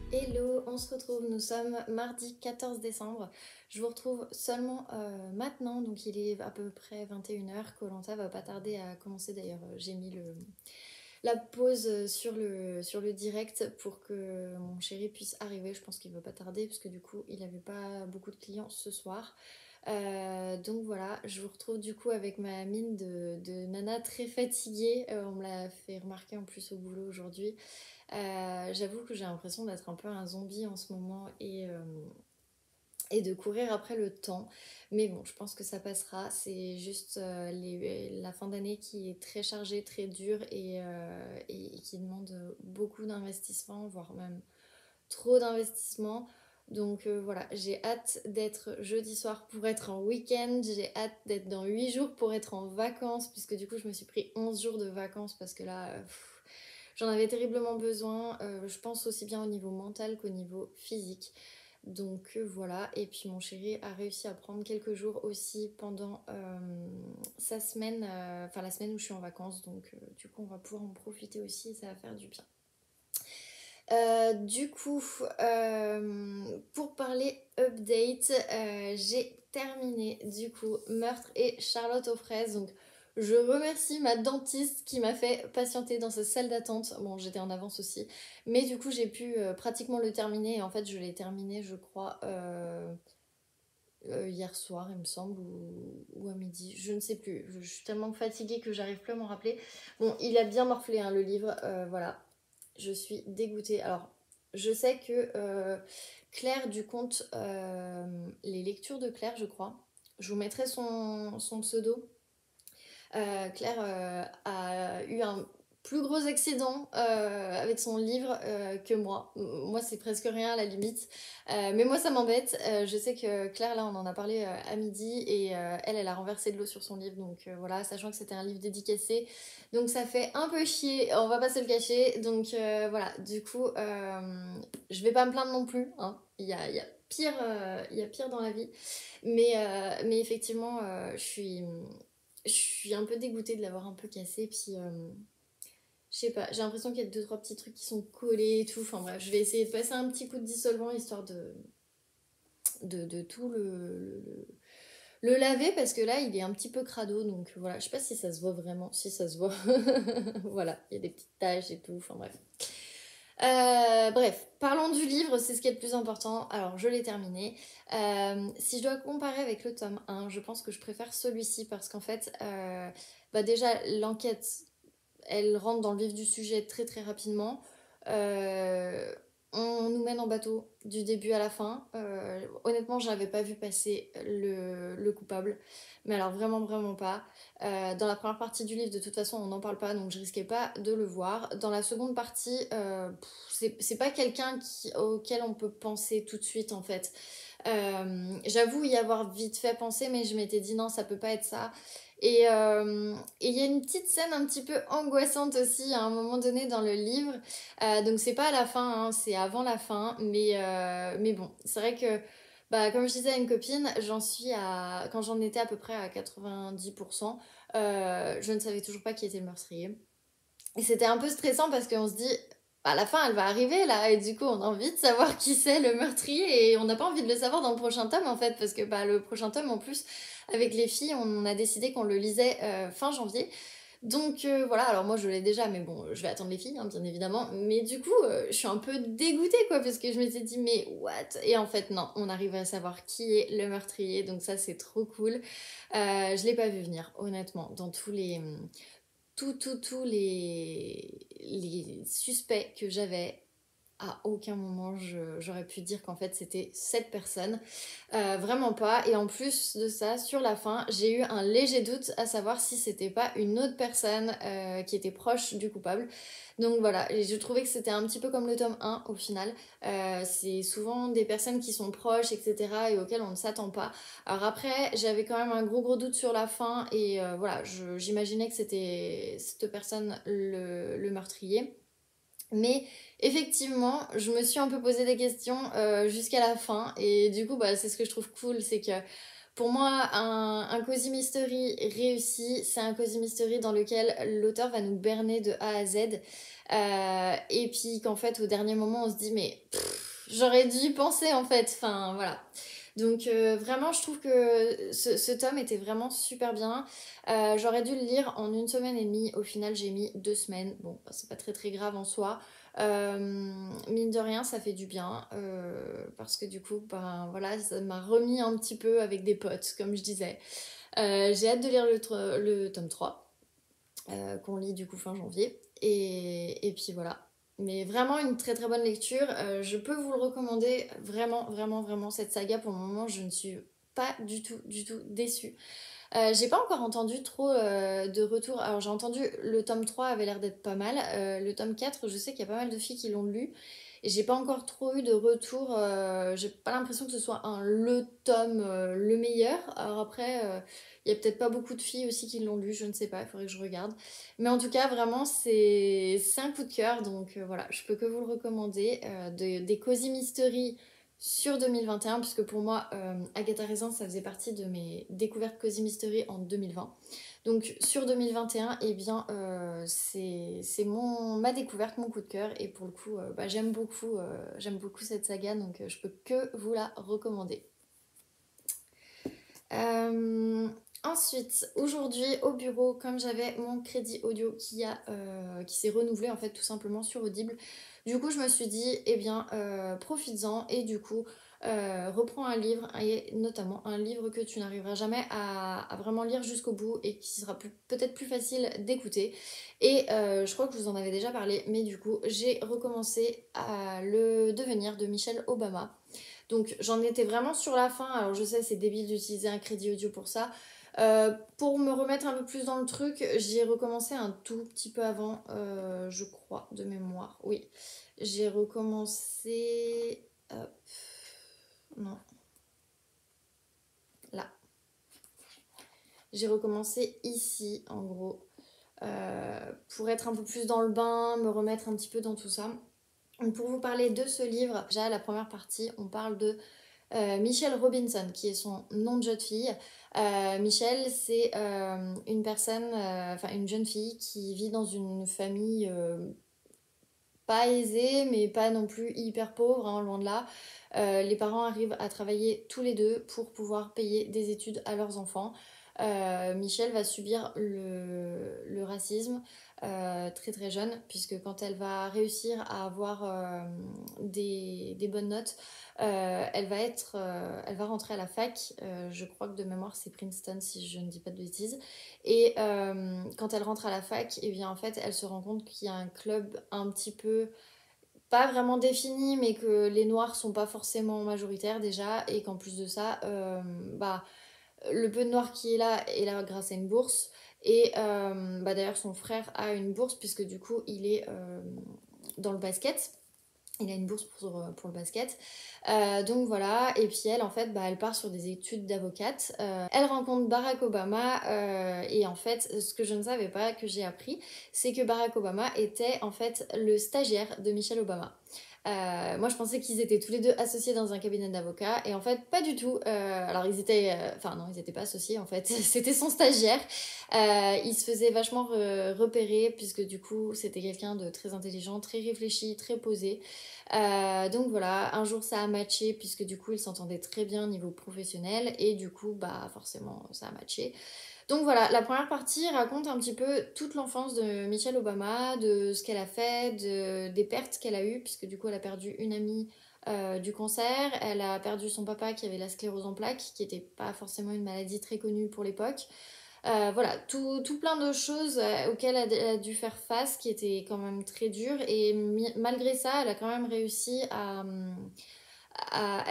Hello, on se retrouve, nous sommes mardi 14 décembre. Je vous retrouve seulement maintenant, donc il est à peu près 21h. Koh Lanta va pas tarder à commencer d'ailleurs. J'ai mis la pause sur le direct pour que mon chéri puisse arriver. Je pense qu'il va pas tarder parce que du coup il avait pas beaucoup de clients ce soir. Donc voilà, je vous retrouve du coup avec ma mine de nana très fatiguée. On me l'a fait remarquer en plus au boulot aujourd'hui. J'avoue que j'ai l'impression d'être un peu un zombie en ce moment et de courir après le temps. Mais bon, je pense que ça passera. C'est juste la fin d'année qui est très chargée, très dure et qui demande beaucoup d'investissement, voire même trop d'investissement. Donc voilà, j'ai hâte d'être jeudi soir pour être en week-end, j'ai hâte d'être dans 8 jours pour être en vacances, puisque du coup je me suis pris 11 jours de vacances parce que là, j'en avais terriblement besoin, je pense aussi bien au niveau mental qu'au niveau physique. Donc voilà, et puis mon chéri a réussi à prendre quelques jours aussi pendant sa semaine, enfin la semaine où je suis en vacances, donc du coup on va pouvoir en profiter aussi et ça va faire du bien. Du coup, pour parler update, j'ai terminé du coup Meurtre et Charlotte aux fraises. Donc, je remercie ma dentiste qui m'a fait patienter dans sa salle d'attente. Bon, j'étais en avance aussi, mais du coup, j'ai pu pratiquement le terminer. Et en fait, je l'ai terminé, je crois, hier soir, il me semble, ou à midi. Je ne sais plus. Je suis tellement fatiguée que j'arrive plus à m'en rappeler. Bon, il a bien morflé hein, le livre, voilà. Je suis dégoûtée. Alors, je sais que Claire du compte Les Lectures de Claire, je crois. Je vous mettrai son pseudo. Claire a eu un plus gros accident avec son livre que moi. Moi, c'est presque rien à la limite. Mais moi, ça m'embête. Je sais que Claire, là, on en a parlé à midi et elle a renversé de l'eau sur son livre. Donc voilà, sachant que c'était un livre dédicacé. Donc ça fait un peu chier, on va pas se le cacher. Donc voilà, du coup, je vais pas me plaindre non plus. Hein. Il y a pire dans la vie. Mais effectivement, je suis un peu dégoûtée de l'avoir un peu cassé. Puis, je sais pas, j'ai l'impression qu'il y a deux, trois petits trucs qui sont collés et tout. Enfin bref, je vais essayer de passer un petit coup de dissolvant histoire de tout le laver parce que là, il est un petit peu crado. Donc voilà, je sais pas si ça se voit vraiment. Si ça se voit, voilà, il y a des petites taches et tout. Enfin bref. Bref, parlons du livre, c'est ce qui est le plus important. Alors, je l'ai terminé. Si je dois comparer avec le tome 1, je pense que je préfère celui-ci parce qu'en fait, bah déjà, l'enquête, elle rentre dans le vif du sujet très très rapidement. Euh, on nous mène en bateau du début à la fin. Honnêtement, je n'avais pas vu passer le coupable. Mais alors vraiment, vraiment pas. Dans la première partie du livre, de toute façon, on n'en parle pas, donc je risquais pas de le voir. Dans la seconde partie, c'est pas quelqu'un auquel on peut penser tout de suite, en fait. J'avoue y avoir vite fait penser, mais je m'étais dit non, ça peut pas être ça. Et il y a une petite scène un petit peu angoissante aussi à un moment donné dans le livre. Donc c'est pas à la fin, hein, c'est avant la fin. Mais bon, c'est vrai que bah, comme je disais à une copine, quand j'en étais à peu près à 90%, je ne savais toujours pas qui était le meurtrier. Et c'était un peu stressant parce qu'on se dit, à la fin, elle va arriver là, et du coup, on a envie de savoir qui c'est le meurtrier, et on n'a pas envie de le savoir dans le prochain tome en fait, parce que bah, le prochain tome, en plus, avec les filles, on a décidé qu'on le lisait fin janvier. Donc voilà, alors moi je l'ai déjà, mais bon, je vais attendre les filles, hein, bien évidemment. Mais du coup, je suis un peu dégoûtée, quoi, parce que je m'étais dit, mais what? Et en fait, non, on arrive à savoir qui est le meurtrier, donc ça c'est trop cool. Je l'ai pas vu venir, honnêtement, dans tous les suspects que j'avais, à aucun moment j'aurais pu dire qu'en fait c'était cette personne. Vraiment pas. Et en plus de ça, sur la fin, j'ai eu un léger doute à savoir si c'était pas une autre personne qui était proche du coupable. Donc voilà, et je trouvais que c'était un petit peu comme le tome 1 au final. C'est souvent des personnes qui sont proches, etc. et auxquelles on ne s'attend pas. Alors après, j'avais quand même un gros doute sur la fin et voilà, j'imaginais que c'était cette personne le meurtrier. Mais effectivement, je me suis un peu posé des questions jusqu'à la fin. Et du coup, bah, c'est ce que je trouve cool, c'est que pour moi, un cozy mystery réussi, c'est un cozy mystery dans lequel l'auteur va nous berner de A à Z. Et puis qu'en fait, au dernier moment, on se dit, mais j'aurais dû y penser en fait, enfin voilà. Donc vraiment, je trouve que ce tome était vraiment super bien. J'aurais dû le lire en 1 semaine et demie. Au final, j'ai mis 2 semaines. Bon, bah, c'est pas très très grave en soi. Mine de rien, ça fait du bien. Parce que du coup, ben voilà, ça m'a remis un petit peu avec des potes, comme je disais. J'ai hâte de lire le tome 3 qu'on lit du coup fin janvier. Et puis voilà. Mais vraiment une très très bonne lecture. Je peux vous le recommander vraiment, vraiment, vraiment cette saga. Pour le moment, je ne suis pas du tout déçue. J'ai pas encore entendu trop de retours. Alors j'ai entendu le tome 3 avait l'air d'être pas mal. Le tome 4, je sais qu'il y a pas mal de filles qui l'ont lu. Et j'ai pas encore trop eu de retour. J'ai pas l'impression que ce soit le tome le meilleur. Alors après, il y a peut-être pas beaucoup de filles aussi qui l'ont lu, je ne sais pas, il faudrait que je regarde. Mais en tout cas, vraiment, c'est un coup de cœur. Donc voilà, je peux que vous le recommander. Des Cozy Mystery sur 2021, puisque pour moi, Agatha Raisin, ça faisait partie de mes découvertes Cozy Mystery en 2020. Donc sur 2021, eh bien, c'est ma découverte, mon coup de cœur. Et pour le coup, bah, j'aime beaucoup cette saga, donc je peux que vous la recommander. Euh, Ensuite, aujourd'hui au bureau, comme j'avais mon crédit audio qui s'est renouvelé en fait tout simplement sur Audible, du coup je me suis dit, eh bien profites-en et du coup reprends un livre et notamment un livre que tu n'arriveras jamais à vraiment lire jusqu'au bout et qui sera peut-être plus facile d'écouter. Et je crois que je vous en avais déjà parlé, mais du coup j'ai recommencé à Le Devenir de Michelle Obama. Donc j'en étais vraiment sur la fin. Alors je sais, c'est débile d'utiliser un crédit audio pour ça. Pour me remettre un peu plus dans le truc, j'y ai recommencé un tout petit peu avant, je crois, de mémoire. Oui, j'ai recommencé. Hop, non, là. J'ai recommencé ici, en gros, pour être un peu plus dans le bain, me remettre un petit peu dans tout ça. Donc pour vous parler de ce livre, déjà la première partie, on parle de Michelle Robinson, qui est son nom de jeune fille. Michelle, c'est une personne, enfin une jeune fille qui vit dans une famille pas aisée, mais pas non plus hyper pauvre, hein, loin de là. Les parents arrivent à travailler tous les deux pour pouvoir payer des études à leurs enfants. Michelle va subir le racisme très très jeune, puisque quand elle va réussir à avoir des bonnes notes, elle va rentrer à la fac. Je crois que de mémoire c'est Princeton si je ne dis pas de bêtises. Et quand elle rentre à la fac, et bien en fait elle se rend compte qu'il y a un club un petit peu pas vraiment défini, mais que les noirs sont pas forcément majoritaires déjà, et qu'en plus de ça, bah le peu de noir qui est là grâce à une bourse. Et bah, d'ailleurs, son frère a une bourse, puisque du coup, il est dans le basket. Il a une bourse pour le basket. Donc voilà, et puis elle, en fait, bah, elle part sur des études d'avocate. Elle rencontre Barack Obama, et en fait, ce que je ne savais pas, que j'ai appris, c'est que Barack Obama était en fait le stagiaire de Michelle Obama. Moi, je pensais qu'ils étaient tous les deux associés dans un cabinet d'avocats, et en fait, pas du tout. Alors, ils étaient. Enfin, non, ils n'étaient pas associés, en fait. C'était son stagiaire. Il se faisait vachement repérer, puisque du coup, c'était quelqu'un de très intelligent, très réfléchi, très posé. Donc voilà, un jour ça a matché, puisque du coup, ils s'entendaient très bien au niveau professionnel, et du coup, bah, forcément, ça a matché. Donc voilà, la première partie raconte un petit peu toute l'enfance de Michelle Obama, de ce qu'elle a fait, des pertes qu'elle a eues, puisque du coup elle a perdu une amie du cancer, elle a perdu son papa qui avait la sclérose en plaques, qui n'était pas forcément une maladie très connue pour l'époque. Voilà, tout plein de choses auxquelles elle a dû faire face, qui étaient quand même très dures, et malgré ça, elle a quand même réussi à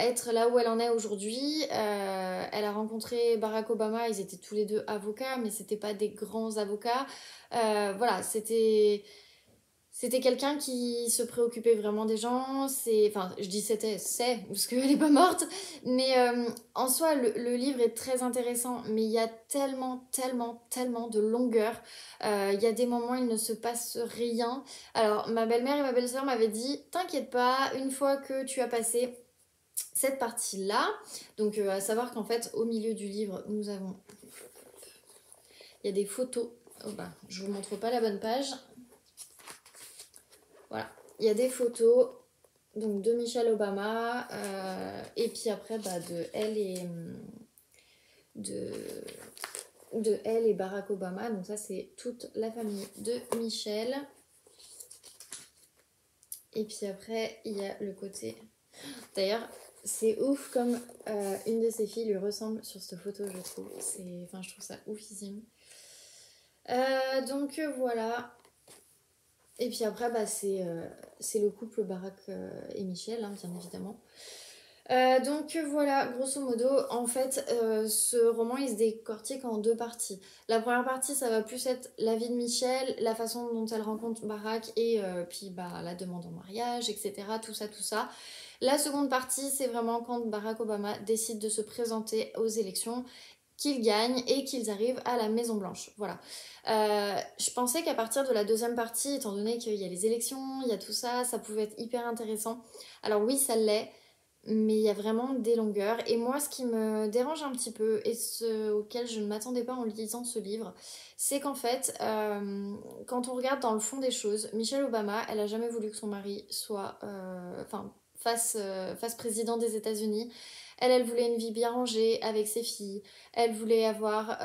être là où elle en est aujourd'hui. Elle a rencontré Barack Obama, ils étaient tous les deux avocats, mais c'était pas des grands avocats. Voilà, c'était quelqu'un qui se préoccupait vraiment des gens. Enfin, je dis c'est, parce qu'elle n'est pas morte. Mais en soi, le livre est très intéressant, mais il y a tellement, tellement, tellement de longueur. Il y a des moments, il ne se passe rien. Alors, ma belle-mère et ma belle-sœur m'avaient dit, t'inquiète pas, une fois que tu as passé cette partie-là. Donc à savoir qu'en fait au milieu du livre nous avons, il y a des photos. Oh bah, je vous montre pas la bonne page. Voilà, il y a des photos donc de Michelle Obama, et puis après bah, de, de elle et Barack Obama. Donc ça c'est toute la famille de Michelle. Et puis après il y a le côté... D'ailleurs c'est ouf comme une de ses filles lui ressemble sur cette photo, je trouve. Enfin, je trouve ça oufissime. Donc voilà. Et puis après bah, c'est le couple Barack et Michelle, hein, bien évidemment. Donc voilà, grosso modo, en fait, ce roman il se décortique en deux parties. La première partie, ça va plus être la vie de Michelle, la façon dont elle rencontre Barack et puis bah, la demande en mariage, etc. Tout ça, tout ça. La seconde partie, c'est vraiment quand Barack Obama décide de se présenter aux élections, qu'ils gagnent et qu'ils arrivent à la Maison Blanche. Voilà. Je pensais qu'à partir de la deuxième partie, étant donné qu'il y a les élections, il y a tout ça, ça pouvait être hyper intéressant. Alors oui, ça l'est, mais il y a vraiment des longueurs. Et moi, ce qui me dérange un petit peu, et ce auquel je ne m'attendais pas en lisant ce livre, c'est qu'en fait, quand on regarde dans le fond des choses, Michelle Obama, elle a jamais voulu que son mari soit, fasse président des États-Unis. Elle voulait une vie bien rangée avec ses filles. Elle voulait avoir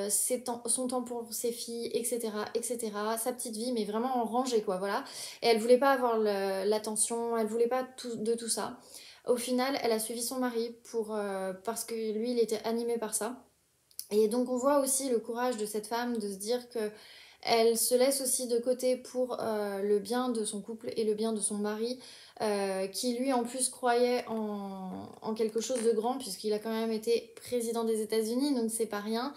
son temps pour ses filles, etc., etc. Sa petite vie, mais vraiment en rangée, quoi, voilà. Et elle voulait pas avoir l'attention, elle voulait pas de tout ça. Au final, elle a suivi son mari parce que lui, il était animé par ça. Et donc, on voit aussi le courage de cette femme de se dire que elle se laisse aussi de côté pour le bien de son couple et le bien de son mari, qui lui en plus croyait en quelque chose de grand, puisqu'il a quand même été président des États-Unis, donc c'est pas rien.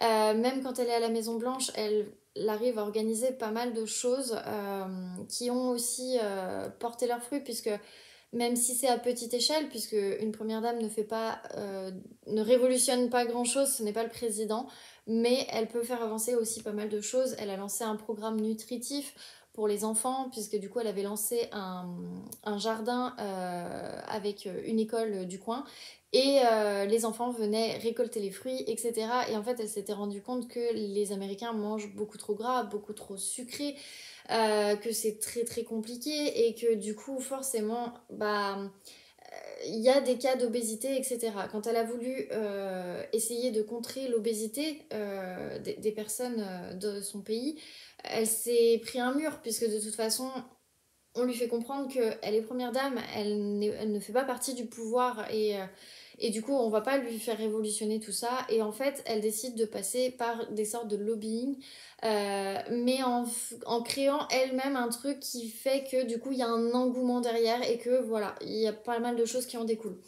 Même quand elle est à la Maison Blanche, elle arrive à organiser pas mal de choses qui ont aussi porté leurs fruits, puisque même si c'est à petite échelle, puisque une première dame ne révolutionne pas grand-chose, ce n'est pas le président, mais elle peut faire avancer aussi pas mal de choses. Elle a lancé un programme nutritif pour les enfants, puisque du coup elle avait lancé un jardin avec une école du coin, et les enfants venaient récolter les fruits, etc. Et en fait elle s'était rendue compte que les Américains mangent beaucoup trop gras, beaucoup trop sucré, que c'est très très compliqué et que du coup forcément bah il y a des cas d'obésité, etc. Quand elle a voulu essayer de contrer l'obésité des personnes de son pays, elle s'est pris un mur, puisque de toute façon on lui fait comprendre qu'elle est première dame, elle ne fait pas partie du pouvoir, et du coup on va pas lui faire révolutionner tout ça. Et en fait elle décide de passer par des sortes de lobbying, mais en créant elle-même un truc qui fait que du coup il y a un engouement derrière, et que voilà, il y a pas mal de choses qui en découlent.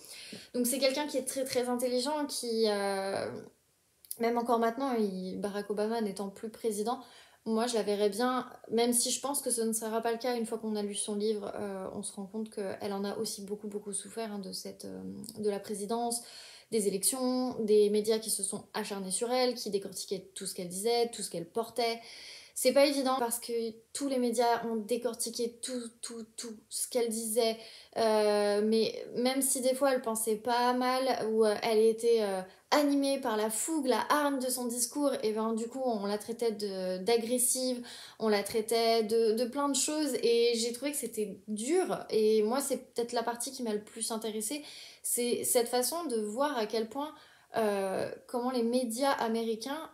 Donc c'est quelqu'un qui est très très intelligent, qui même encore maintenant, Barack Obama n'étant plus président, moi je la verrais bien, même si je pense que ce ne sera pas le cas une fois qu'on a lu son livre. On se rend compte qu'elle en a aussi beaucoup beaucoup souffert, hein, de la présidence, des élections, des médias qui se sont acharnés sur elle, qui décortiquaient tout ce qu'elle disait, tout ce qu'elle portait. C'est pas évident parce que tous les médias ont décortiqué tout ce qu'elle disait, mais même si des fois elle pensait pas mal, ou elle était animée par la fougue, la hargne de son discours, et ben du coup on la traitait d'agressive, on la traitait de plein de choses, et j'ai trouvé que c'était dur. Et moi c'est peut-être la partie qui m'a le plus intéressée, c'est cette façon de voir à quel point comment les médias américains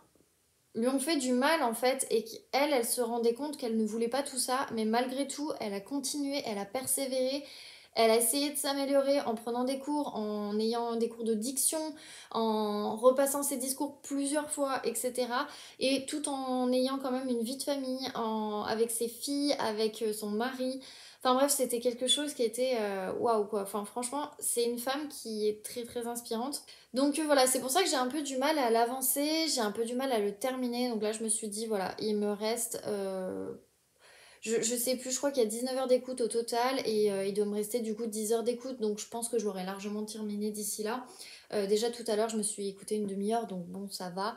lui ont fait du mal en fait, et qu'elle, elle se rendait compte qu'elle ne voulait pas tout ça, mais malgré tout, elle a continué, elle a persévéré, elle a essayé de s'améliorer en prenant des cours, en ayant des cours de diction, en repassant ses discours plusieurs fois, etc. Et tout en ayant quand même une vie de famille, avec ses filles, avec son mari. Enfin bref, c'était quelque chose qui était waouh quoi. Enfin franchement, c'est une femme qui est très très inspirante. Donc voilà, c'est pour ça que j'ai un peu du mal à l'avancer, j'ai un peu du mal à le terminer. Donc là, je me suis dit, voilà, il me reste... je sais plus, je crois qu'il y a 19 heures d'écoute au total, et il doit me rester du coup 10 heures d'écoute. Donc je pense que je l'aurai largement terminé d'ici là. Déjà tout à l'heure, je me suis écouté une demi-heure, donc bon, ça va.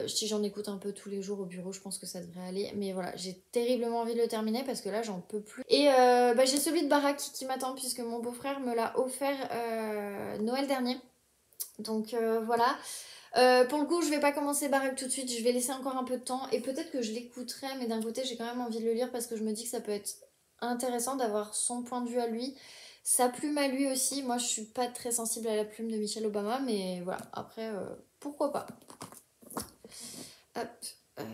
Si j'en écoute un peu tous les jours au bureau, je pense que ça devrait aller. Mais voilà, j'ai terriblement envie de le terminer parce que là, j'en peux plus. Et bah, j'ai celui de Barack qui m'attend, puisque mon beau-frère me l'a offert Noël dernier. Donc voilà. Pour le coup, je vais pas commencer Barack tout de suite, je vais laisser encore un peu de temps, et peut-être que je l'écouterai, mais d'un côté, j'ai quand même envie de le lire parce que je me dis que ça peut être intéressant d'avoir son point de vue à lui. Sa plume à lui aussi. Moi, je suis pas très sensible à la plume de Michelle Obama, mais voilà, après, pourquoi pas. Hop. euh,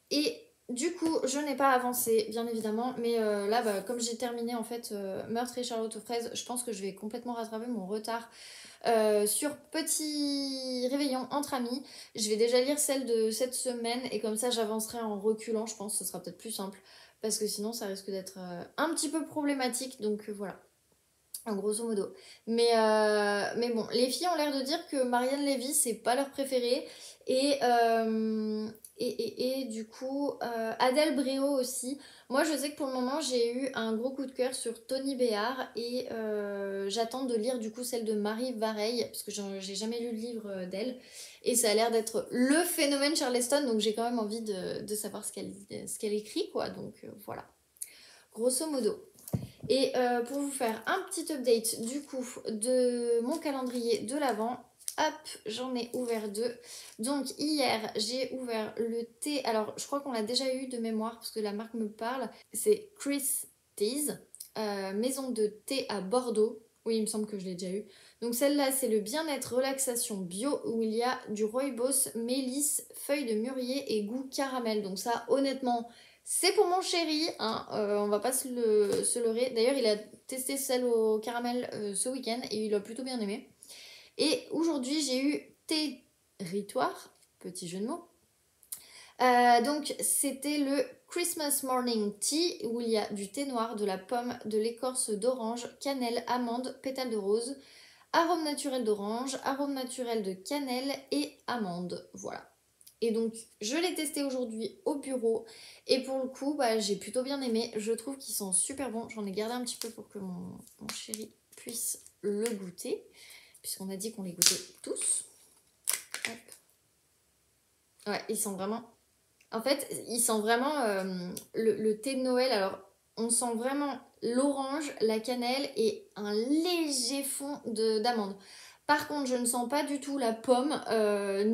Et du coup, je n'ai pas avancé, bien évidemment, mais là, bah, comme j'ai terminé en fait Meurtre et Charlotte aux fraises, je pense que je vais complètement rattraper mon retard sur Petit réveillon entre amis. Je vais déjà lire celle de cette semaine et comme ça, j'avancerai en reculant, je pense que ce sera peut-être plus simple parce que sinon, ça risque d'être un petit peu problématique, donc voilà. En grosso modo. Mais bon, les filles ont l'air de dire que Marianne Lévy, c'est pas leur préférée. Et, et du coup, Adèle Bréau aussi. Moi, je sais que pour le moment, j'ai eu un gros coup de cœur sur Tony Béard. Et j'attends de lire du coup celle de Marie Vareille, parce que j'ai jamais lu le livre d'elle. Et ça a l'air d'être le phénomène Charleston, donc j'ai quand même envie de savoir ce qu'elle écrit, quoi. Donc voilà. Grosso modo. Et pour vous faire un petit update du coup de mon calendrier de l'Avent, hop, j'en ai ouvert deux. Donc hier, j'ai ouvert le thé. Alors, je crois qu'on l'a déjà eu de mémoire parce que la marque me parle. C'est Chris Teas, maison de thé à Bordeaux. Oui, il me semble que je l'ai déjà eu. Donc celle-là, c'est le bien-être relaxation bio où il y a du rooibos, mélisse, feuilles de mûrier et goût caramel. Donc ça, honnêtement, c'est pour mon chéri, hein, on va pas se leurrer. D'ailleurs, il a testé celle au caramel ce week-end et il a plutôt bien aimé. Et aujourd'hui, j'ai eu territoire, petit jeu de mots. Donc, c'était le Christmas Morning Tea où il y a du thé noir, de la pomme, de l'écorce d'orange, cannelle, amande, pétales de rose, arôme naturel d'orange, arôme naturel de cannelle et amande. Voilà. Et donc, je l'ai testé aujourd'hui au bureau. Et pour le coup, bah, j'ai plutôt bien aimé. Je trouve qu'ils sont super bons. J'en ai gardé un petit peu pour que mon chéri puisse le goûter. Puisqu'on a dit qu'on les goûtait tous. Hop. Ouais, ils sont vraiment... En fait, ils sentent vraiment le thé de Noël. Alors, on sent vraiment l'orange, la cannelle et un léger fond d'amande. Par contre, je ne sens pas du tout la pomme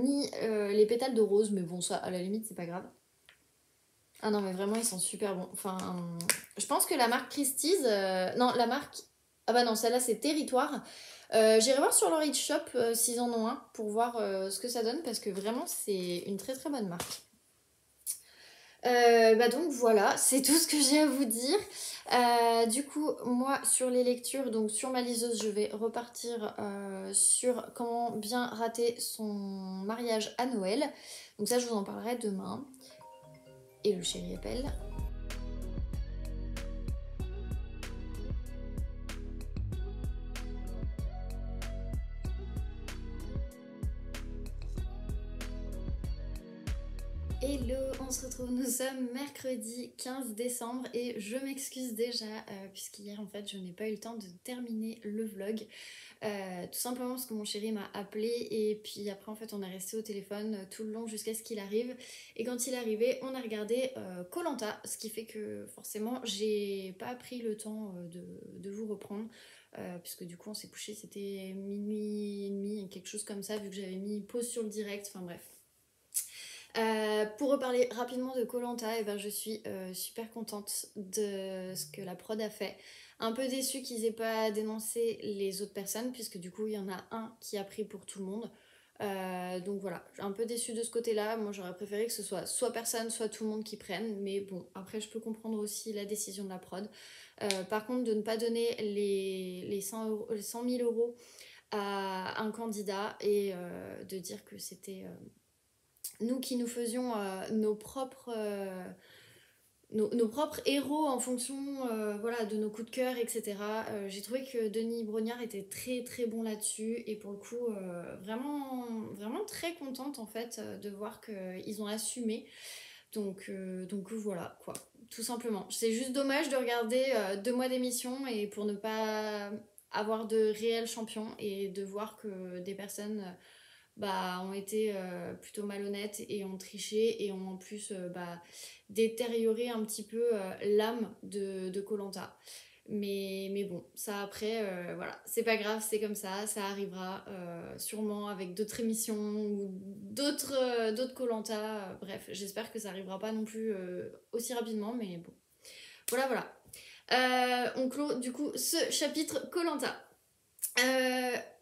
ni les pétales de rose, mais bon, ça, à la limite, c'est pas grave. Ah non, mais vraiment, ils sont super bons. Enfin, je pense que la marque Christie's... non, la marque... Ah bah non, celle-là, c'est Territoire. J'irai voir sur leur e-shop s'ils en ont un pour voir ce que ça donne, parce que vraiment, c'est une très très bonne marque. Bah donc voilà, c'est tout ce que j'ai à vous dire. Du coup, moi sur les lectures, donc sur ma liseuse, je vais repartir sur comment bien rater son mariage à Noël. Donc ça, je vous en parlerai demain. Et le chéri appelle. Hello, on se retrouve, nous sommes mercredi 15 décembre et je m'excuse déjà puisqu'hier en fait je n'ai pas eu le temps de terminer le vlog. Tout simplement parce que mon chéri m'a appelé et puis après en fait on est resté au téléphone tout le long jusqu'à ce qu'il arrive. Et quand il est arrivé, on a regardé koh, ce qui fait que forcément j'ai pas pris le temps de vous reprendre. Puisque du coup on s'est couché, c'était minuit et demi, quelque chose comme ça, vu que j'avais mis pause sur le direct, enfin bref. Pour reparler rapidement de koh, eh ben, je suis super contente de ce que la prod a fait. Un peu déçue qu'ils aient pas dénoncé les autres personnes, puisque du coup il y en a un qui a pris pour tout le monde. Donc voilà, un peu déçue de ce côté-là. Moi j'aurais préféré que ce soit personne, soit tout le monde qui prenne. Mais bon, après je peux comprendre aussi la décision de la prod. Par contre, de ne pas donner les 100 000 euros à un candidat et de dire que c'était... nous qui nous faisions nos propres héros en fonction voilà, de nos coups de cœur, etc. J'ai trouvé que Denis Brognard était très très bon là-dessus et pour le coup vraiment, vraiment très contente en fait de voir qu'ils ont assumé. Donc voilà quoi, tout simplement. C'est juste dommage de regarder 2 mois d'émission et pour ne pas avoir de réels champions et de voir que des personnes bah, ont été plutôt malhonnêtes et ont triché et ont en plus bah, détérioré un petit peu l'âme de koh. Mais bon, ça après, voilà, c'est pas grave, c'est comme ça arrivera sûrement avec d'autres émissions ou d'autres koh. Bref, j'espère que ça arrivera pas non plus aussi rapidement, mais bon. Voilà, voilà. On clôt du coup ce chapitre koh.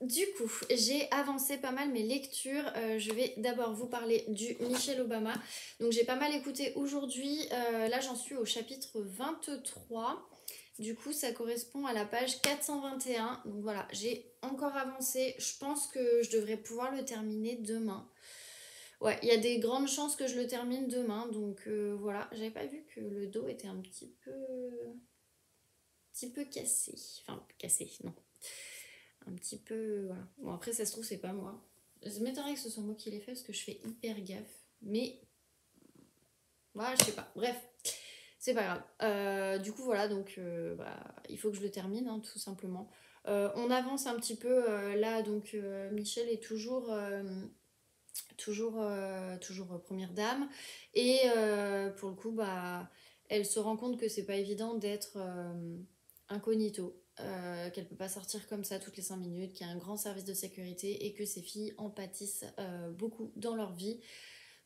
Du coup, j'ai avancé pas mal mes lectures. Je vais d'abord vous parler du Michelle Obama. Donc j'ai pas mal écouté aujourd'hui. Là j'en suis au chapitre 23. Du coup ça correspond à la page 421. Donc voilà, j'ai encore avancé. Je pense que je devrais pouvoir le terminer demain. Ouais, il y a des grandes chances que je le termine demain. Donc voilà, j'avais pas vu que le dos était un petit peu cassé. Enfin, cassé, non. Un petit peu, voilà. Bon, après, ça se trouve, c'est pas moi. Je m'étonnerais que ce soit moi qui l'ai fait parce que je fais hyper gaffe. Mais, voilà, je sais pas. Bref, c'est pas grave. Du coup, voilà, donc, bah, il faut que je le termine, hein, tout simplement. On avance un petit peu. Là, donc, Michel est toujours première dame. Et pour le coup, bah, elle se rend compte que c'est pas évident d'être incognito. Qu'elle peut pas sortir comme ça toutes les 5 minutes, qu'il y a un grand service de sécurité et que ses filles en pâtissent beaucoup dans leur vie.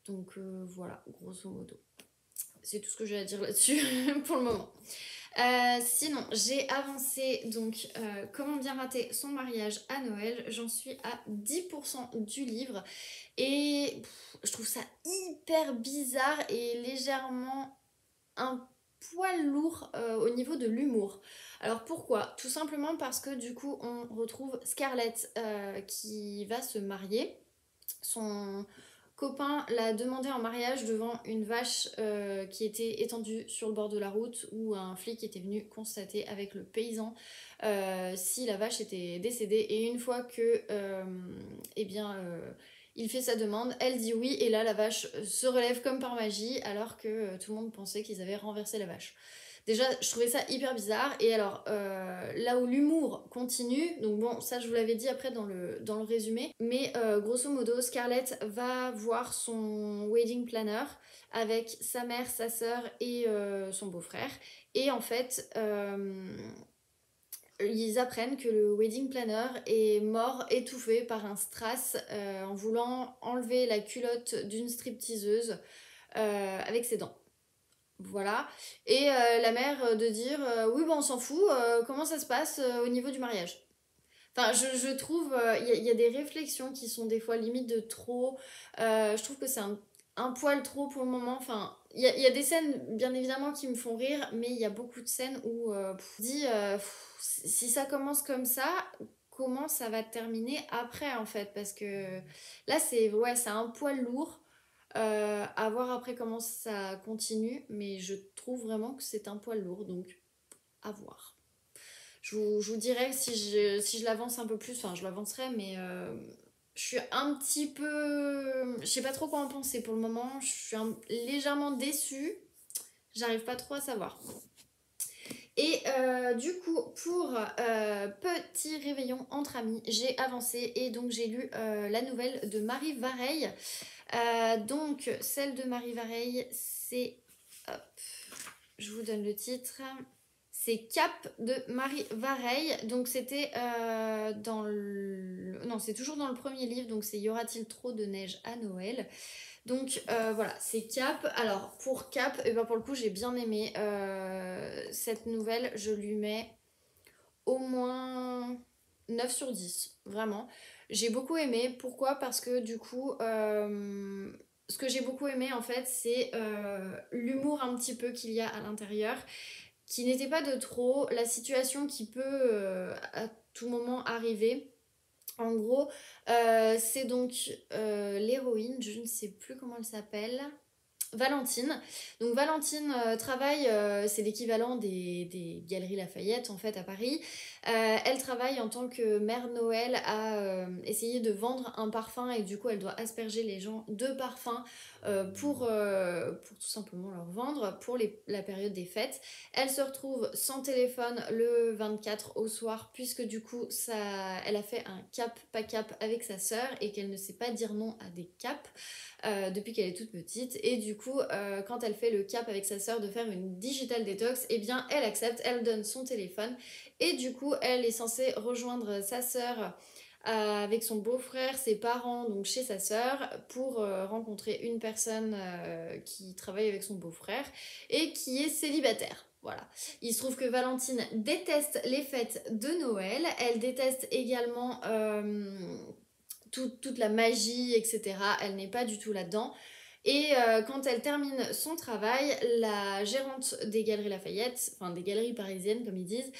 Donc voilà, grosso modo. C'est tout ce que j'ai à dire là-dessus pour le moment. Sinon, j'ai avancé donc comment bien rater son mariage à Noël. J'en suis à 10% du livre et je trouve ça hyper bizarre et légèrement un poil lourd au niveau de l'humour. Alors pourquoi? Tout simplement parce que du coup on retrouve Scarlett qui va se marier. Son copain l'a demandé en mariage devant une vache qui était étendue sur le bord de la route où un flic était venu constater avec le paysan si la vache était décédée. Et une fois que il fait sa demande, elle dit oui et là la vache se relève comme par magie alors que tout le monde pensait qu'ils avaient renversé la vache. Déjà, je trouvais ça hyper bizarre. Et alors, là où l'humour continue, donc bon, ça je vous l'avais dit après dans le résumé, mais grosso modo, Scarlett va voir son wedding planner avec sa mère, sa sœur et son beau-frère. Et en fait, ils apprennent que le wedding planner est mort étouffé par un strass en voulant enlever la culotte d'une stripteaseuse avec ses dents. Voilà. Et la mère de dire oui, bon, on s'en fout, comment ça se passe au niveau du mariage? Enfin, je trouve, il y a des réflexions qui sont des fois limite de trop. Je trouve que c'est un poil trop pour le moment. Enfin, il y a des scènes, bien évidemment, qui me font rire, mais il y a beaucoup de scènes où si ça commence comme ça, comment ça va terminer après, en fait? Parce que là, c'est un poil lourd. À voir après comment ça continue, mais je trouve vraiment que c'est un poil lourd, donc à voir. Je vous dirai si je l'avance un peu plus, enfin je l'avancerai, mais je suis un petit peu... Je sais pas trop quoi en penser pour le moment, je suis légèrement déçue, j'arrive pas trop à savoir. Et du coup, pour petit réveillon entre amis, j'ai avancé et donc j'ai lu la nouvelle de Marie Vareille. Donc, celle de Marie Vareille, c'est... Hop, je vous donne le titre. C'est Cap de Marie Vareille. Donc, c'était dans le... Non, c'est toujours dans le premier livre. Donc, c'est Y aura-t-il trop de neige à Noël? Donc, voilà, c'est Cap. Alors, pour Cap, et ben pour le coup, j'ai bien aimé cette nouvelle. Je lui mets au moins 9 sur 10, vraiment. J'ai beaucoup aimé. Pourquoi? Parce que du coup, ce que j'ai beaucoup aimé en fait, c'est l'humour un petit peu qu'il y a à l'intérieur, qui n'était pas de trop, la situation qui peut à tout moment arriver. En gros, c'est donc l'héroïne, je ne sais plus comment elle s'appelle. Valentine. Donc Valentine travaille, c'est l'équivalent des Galeries Lafayette en fait à Paris. Elle travaille en tant que mère Noël à essayer de vendre un parfum et du coup elle doit asperger les gens de parfum pour tout simplement leur vendre pour la période des fêtes. Elle se retrouve sans téléphone le 24 au soir puisque du coup elle a fait un cap pas cap avec sa sœur et qu'elle ne sait pas dire non à des caps. Depuis qu'elle est toute petite et du coup quand elle fait le cap avec sa sœur de faire une digital detox, et bien elle accepte, elle donne son téléphone et du coup elle est censée rejoindre sa sœur avec son beau-frère, ses parents, donc chez sa sœur, pour rencontrer une personne qui travaille avec son beau-frère et qui est célibataire. Voilà. Il se trouve que Valentine déteste les fêtes de Noël. Elle déteste également toute la magie, etc. Elle n'est pas du tout là-dedans. Et quand elle termine son travail, la gérante des Galeries Lafayette, enfin des galeries parisiennes comme ils disent,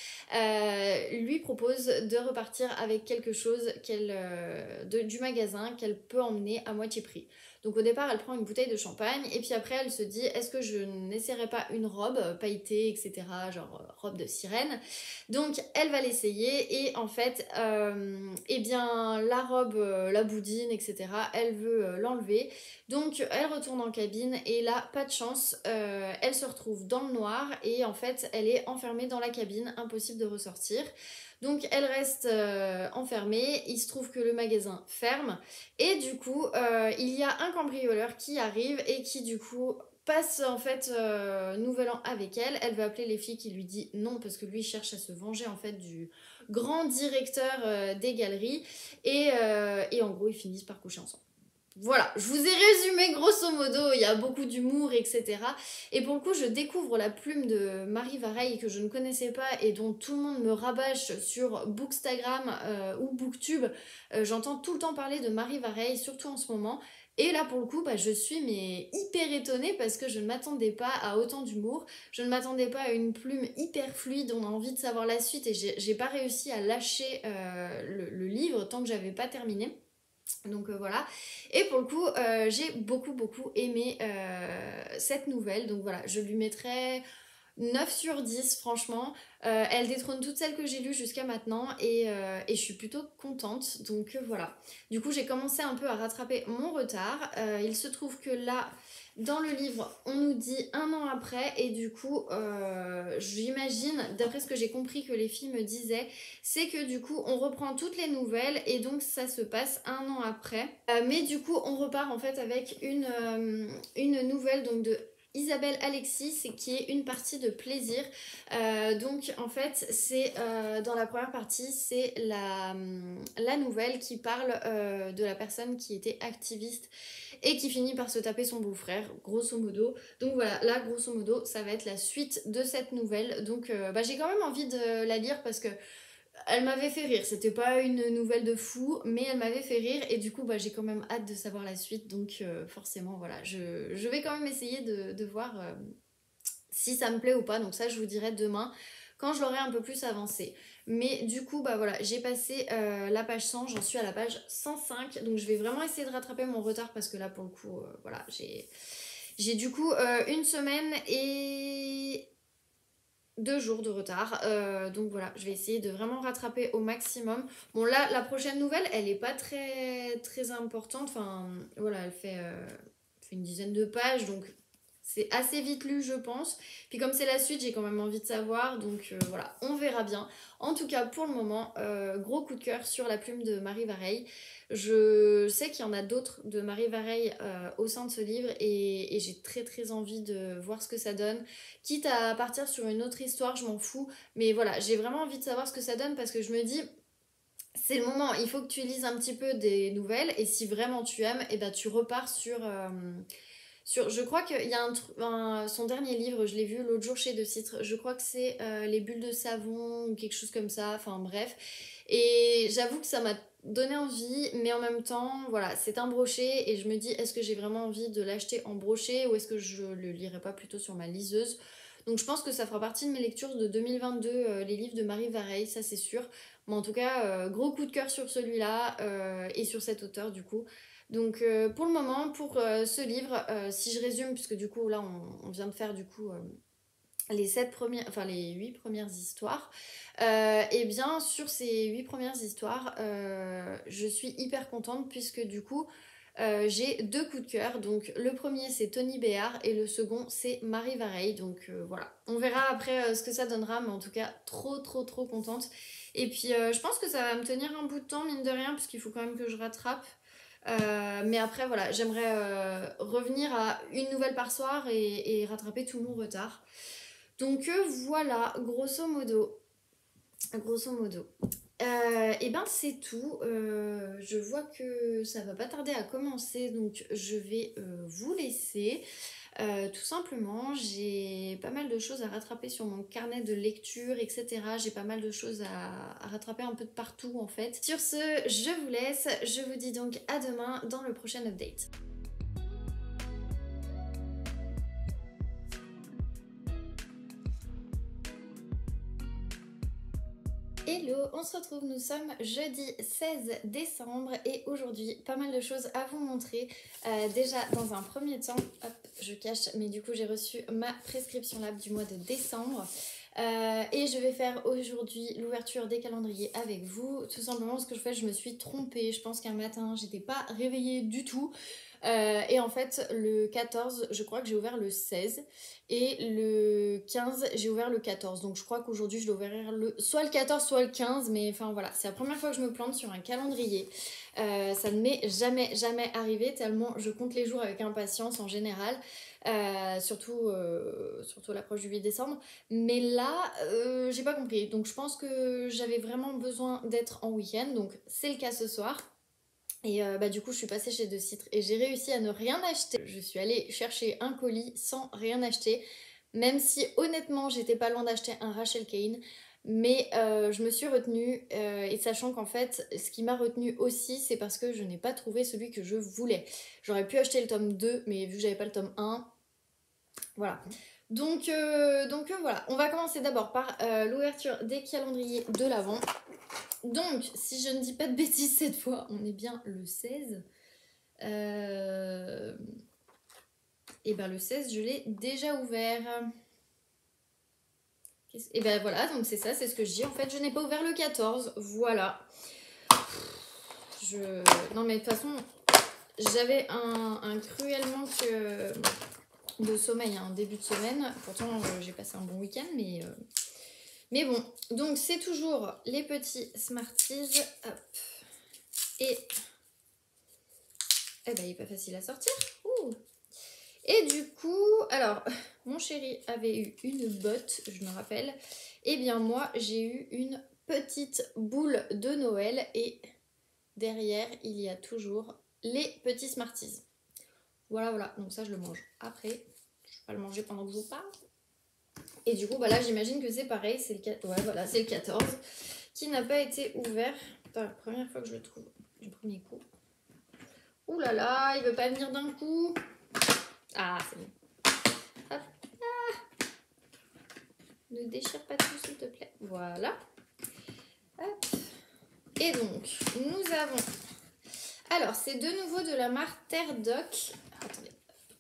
lui propose de repartir avec quelque chose du magasin qu'elle peut emmener à moitié prix. Donc au départ, elle prend une bouteille de champagne et puis après, elle se dit est-ce que je n'essaierai pas une robe pailletée, etc., genre robe de sirène. Donc elle va l'essayer et en fait, eh bien la robe, la boudine, etc., elle veut l'enlever. Donc elle retourne en cabine et là, pas de chance, elle se retrouve dans le noir et en fait, elle est enfermée dans la cabine, impossible de ressortir. Donc elle reste enfermée, il se trouve que le magasin ferme et du coup il y a un cambrioleur qui arrive et qui du coup passe en fait nouvel an avec elle. Elle veut appeler les filles qui lui dit non parce que lui cherche à se venger en fait du grand directeur des galeries et en gros ils finissent par coucher ensemble. Voilà, je vous ai résumé grosso modo, il y a beaucoup d'humour, etc. Et pour le coup, je découvre la plume de Marie Vareille que je ne connaissais pas et dont tout le monde me rabâche sur Bookstagram ou Booktube. J'entends tout le temps parler de Marie Vareille, surtout en ce moment. Et là, pour le coup, je suis mais hyper étonnée parce que je ne m'attendais pas à autant d'humour. Je ne m'attendais pas à une plume hyper fluide, on a envie de savoir la suite et j'ai pas réussi à lâcher le livre tant que j'avais pas terminé. Donc voilà, et pour le coup j'ai beaucoup aimé cette nouvelle, donc voilà, je lui mettrais 9 sur 10 franchement. Elle détrône toutes celles que j'ai lues jusqu'à maintenant et je suis plutôt contente, donc voilà. Du coup j'ai commencé un peu à rattraper mon retard. Il se trouve que là, dans le livre, on nous dit un an après et du coup j'imagine, d'après ce que j'ai compris que les filles me disaient, c'est que du coup on reprend toutes les nouvelles et donc ça se passe un an après. Mais du coup on repart en fait avec une nouvelle donc de Isabelle Alexis qui est une partie de plaisir. Donc en fait c'est dans la première partie c'est la nouvelle qui parle de la personne qui était activiste et qui finit par se taper son beau-frère grosso modo. Donc voilà, là grosso modo ça va être la suite de cette nouvelle. Donc j'ai quand même envie de la lire parce que elle m'avait fait rire, c'était pas une nouvelle de fou, mais elle m'avait fait rire et du coup j'ai quand même hâte de savoir la suite, donc forcément voilà, je vais quand même essayer de voir si ça me plaît ou pas, donc ça je vous dirai demain quand je l'aurai un peu plus avancé. Mais du coup voilà, j'ai passé la page 100, j'en suis à la page 105, donc je vais vraiment essayer de rattraper mon retard parce que là pour le coup voilà, j'ai du coup une semaine et 2 jours de retard. Donc voilà, je vais essayer de vraiment rattraper au maximum. Bon là, la prochaine nouvelle, elle est pas très importante. Enfin voilà, elle fait une dizaine de pages, donc c'est assez vite lu, je pense. Puis comme c'est la suite, j'ai quand même envie de savoir. Donc voilà, on verra bien. En tout cas, pour le moment, gros coup de cœur sur la plume de Marie Vareille. Je sais qu'il y en a d'autres de Marie Vareille au sein de ce livre et j'ai très envie de voir ce que ça donne. Quitte à partir sur une autre histoire, je m'en fous. Mais voilà, j'ai vraiment envie de savoir ce que ça donne parce que je me dis, c'est le moment, il faut que tu lises un petit peu des nouvelles et si vraiment tu aimes, et ben tu repars je crois qu'il y a son dernier livre, je l'ai vu l'autre jour chez De Citre, je crois que c'est Les bulles de savon ou quelque chose comme ça, enfin bref. Et j'avoue que ça m'a donné envie, mais en même temps, voilà, c'est un brochet et je me dis, est-ce que j'ai vraiment envie de l'acheter en brochet ou est-ce que je le lirai pas plutôt sur ma liseuse? Donc je pense que ça fera partie de mes lectures de 2022, les livres de Marie Vareille, ça c'est sûr. Mais en tout cas, gros coup de cœur sur celui-là et sur cet auteur du coup. Donc pour le moment, pour ce livre, si je résume, puisque du coup là on vient de faire du coup les 8 premières histoires, et bien sur ces 8 premières histoires, je suis hyper contente puisque du coup j'ai 2 coups de cœur. Donc le premier c'est Tony Béard et le second c'est Marie Vareille. Donc voilà, on verra après ce que ça donnera, mais en tout cas trop contente. Et puis je pense que ça va me tenir un bout de temps mine de rien puisqu'il faut quand même que je rattrape. Mais après voilà, j'aimerais revenir à une nouvelle par soir et rattraper tout mon retard. Donc voilà, grosso modo. Grosso modo. Et ben c'est tout. Je vois que ça va pas tarder à commencer, donc je vais vous laisser. Tout simplement, j'ai pas mal de choses à rattraper sur mon carnet de lecture, etc. J'ai pas mal de choses à rattraper un peu de partout en fait. Sur ce, je vous laisse. Je vous dis donc à demain dans le prochain update. Hello, on se retrouve, nous sommes jeudi 16 décembre et aujourd'hui pas mal de choses à vous montrer. Déjà dans un premier temps, hop, je cache, mais du coup j'ai reçu ma prescription lab du mois de décembre. Et je vais faire aujourd'hui l'ouverture des calendriers avec vous. Tout simplement parce que je me suis trompée. Je pense qu'un matin j'étais pas réveillée du tout. Et en fait le 14 je crois que j'ai ouvert le 16 et le 15 j'ai ouvert le 14, donc je crois qu'aujourd'hui je dois ouvrir soit le 14 soit le 15, mais enfin voilà, c'est la première fois que je me plante sur un calendrier. Ça ne m'est jamais arrivé tellement je compte les jours avec impatience en général, surtout à l'approche du 8 décembre, mais là j'ai pas compris, donc je pense que j'avais vraiment besoin d'être en week-end, donc c'est le cas ce soir. Et du coup je suis passée chez De Citre et j'ai réussi à ne rien acheter. Je suis allée chercher un colis sans rien acheter, même si honnêtement j'étais pas loin d'acheter un Rachel Kane, mais je me suis retenue, et sachant qu'en fait ce qui m'a retenue aussi c'est parce que je n'ai pas trouvé celui que je voulais. J'aurais pu acheter le tome 2 mais vu que j'avais pas le tome 1, voilà. Donc voilà, on va commencer d'abord par l'ouverture des calendriers de l'Avent. Donc, si je ne dis pas de bêtises cette fois, on est bien le 16. Et ben le 16, je l'ai déjà ouvert. Et ben voilà, donc c'est ça, c'est ce que je dis. En fait, je n'ai pas ouvert le 14. Voilà. Non mais de toute façon, j'avais un cruel manque de sommeil en début de semaine. Pourtant, j'ai passé un bon week-end, mais bon. Donc, c'est toujours les petits Smarties. Hop. Et eh ben, il n'est pas facile à sortir. Ouh. Et du coup, alors, mon chéri avait eu une botte, je me rappelle. Et bien moi, j'ai eu une petite boule de Noël. Et derrière, il y a toujours les petits Smarties. Voilà, voilà. Donc ça, je le mange après. Je ne vais pas le manger pendant que je vous parle. Et du coup, bah là, j'imagine que c'est pareil. C'est le 14 qui n'a pas été ouvert. C'est la première fois que je le trouve du premier coup. Ouh là là, il veut pas venir d'un coup. Ah, c'est bon. Hop. Ah. Ne déchire pas tout, s'il te plaît. Voilà. Hop. Et donc, nous avons... Alors, c'est de nouveau de la marque Terre Doc. Attendez,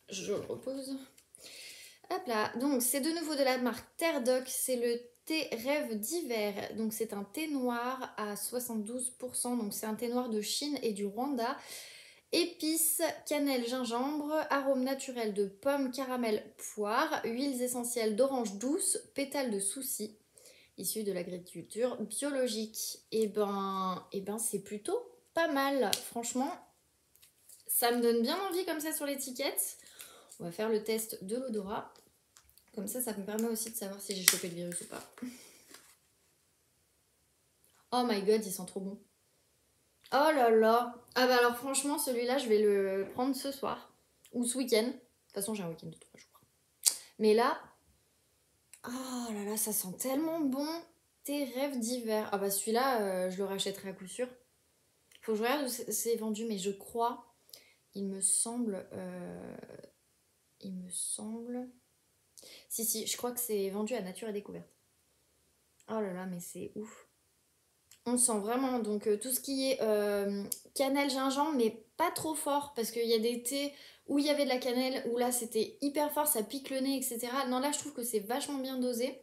je le repose. Hop là. Donc, c'est de nouveau de la marque Terre Doc. C'est le thé rêve d'hiver. Donc, c'est un thé noir à 72%. Donc, c'est un thé noir de Chine et du Rwanda. Épices, cannelle, gingembre, arôme naturel de pomme, caramel, poire, huiles essentielles d'orange douce, pétales de souci, issus de l'agriculture biologique. Et ben c'est plutôt pas mal, franchement. Ça me donne bien envie comme ça sur l'étiquette. On va faire le test de l'odorat. Comme ça me permet aussi de savoir si j'ai chopé le virus ou pas. Oh my god, il sent trop bon. Oh là là. Ah bah alors franchement, celui-là, je vais le prendre ce soir. Ou ce week-end. De toute façon, j'ai un week-end de 3 jours. Mais là... Oh là là, ça sent tellement bon. Tes rêves d'hiver. Ah bah celui-là, je le rachèterai à coup sûr. Faut que je regarde où c'est vendu, mais je crois... Il me semble... Si, je crois que c'est vendu à Nature et Découverte. Oh là là, mais c'est ouf. On sent vraiment donc tout ce qui est cannelle, gingembre, mais pas trop fort, parce qu'il y a des thés où il y avait de la cannelle, où là c'était hyper fort, ça pique le nez, etc. Non, là je trouve que c'est vachement bien dosé.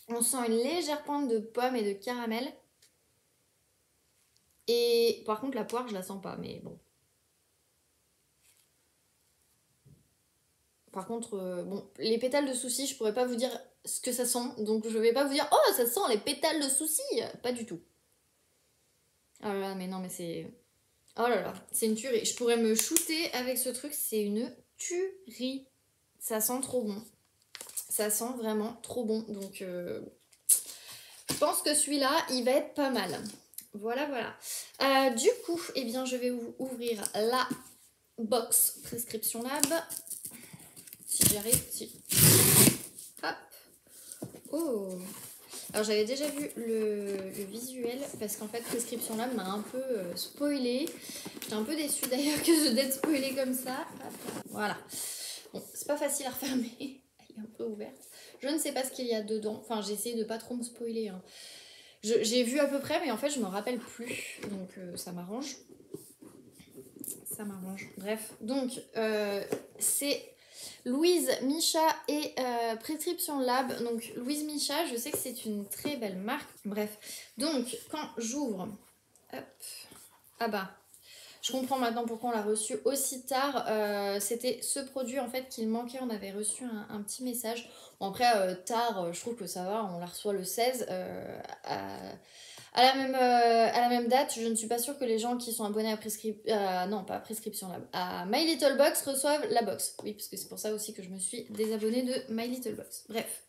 On sent une légère pointe de pomme et de caramel. Et par contre la poire je la sens pas, mais bon. Par contre, bon, les pétales de souci, je pourrais pas vous dire ce que ça sent, donc je vais pas vous dire « Oh, ça sent les pétales de souci !» Pas du tout. Oh là là, mais non, mais c'est... Oh là là, c'est une tuerie. Je pourrais me shooter avec ce truc, c'est une tuerie. Ça sent trop bon. Ça sent vraiment trop bon. Donc, je pense que celui-là, il va être pas mal. Voilà, voilà. Du coup, eh bien, je vais ouvrir la box Prescription Lab. Si j'y arrive, si. Hop. Oh. Alors j'avais déjà vu le visuel parce qu'en fait Prescription Lab m'a un peu spoilé. J'étais un peu déçue d'ailleurs que d'être spoilée comme ça. Voilà. Bon, c'est pas facile à refermer. Elle est un peu ouverte. Je ne sais pas ce qu'il y a dedans. Enfin, j'ai essayé de pas trop me spoiler. Hein. J'ai vu à peu près, mais en fait je me rappelle plus. Donc ça m'arrange. Ça m'arrange. Bref. Donc c'est Louise Micha et Prescription Lab. Donc Louise Micha, je sais que c'est une très belle marque. Bref, donc quand j'ouvre, hop, ah bah, je comprends maintenant pourquoi on l'a reçu aussi tard. C'était ce produit en fait qu'il manquait. On avait reçu un petit message. Bon après tard, je trouve que ça va. On la reçoit le 16. À la même date, je ne suis pas sûre que les gens qui sont abonnés à non, pas à Prescription Lab, à My Little Box reçoivent la box. Oui, parce que c'est pour ça aussi que je me suis désabonnée de My Little Box. Bref.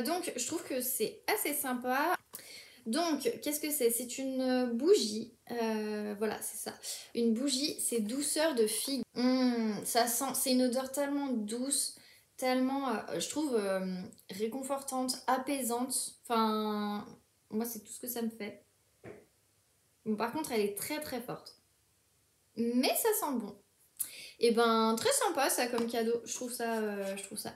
Donc, je trouve que c'est assez sympa. Donc, qu'est-ce que c'est? C'est une bougie. Voilà, c'est ça. Une bougie, c'est douceur de figue. Ça sent, c'est une odeur tellement douce, tellement, je trouve, réconfortante, apaisante. Enfin, moi, c'est tout ce que ça me fait. Bon, par contre, elle est très très forte. Mais ça sent bon. Et ben, très sympa ça comme cadeau. Je trouve ça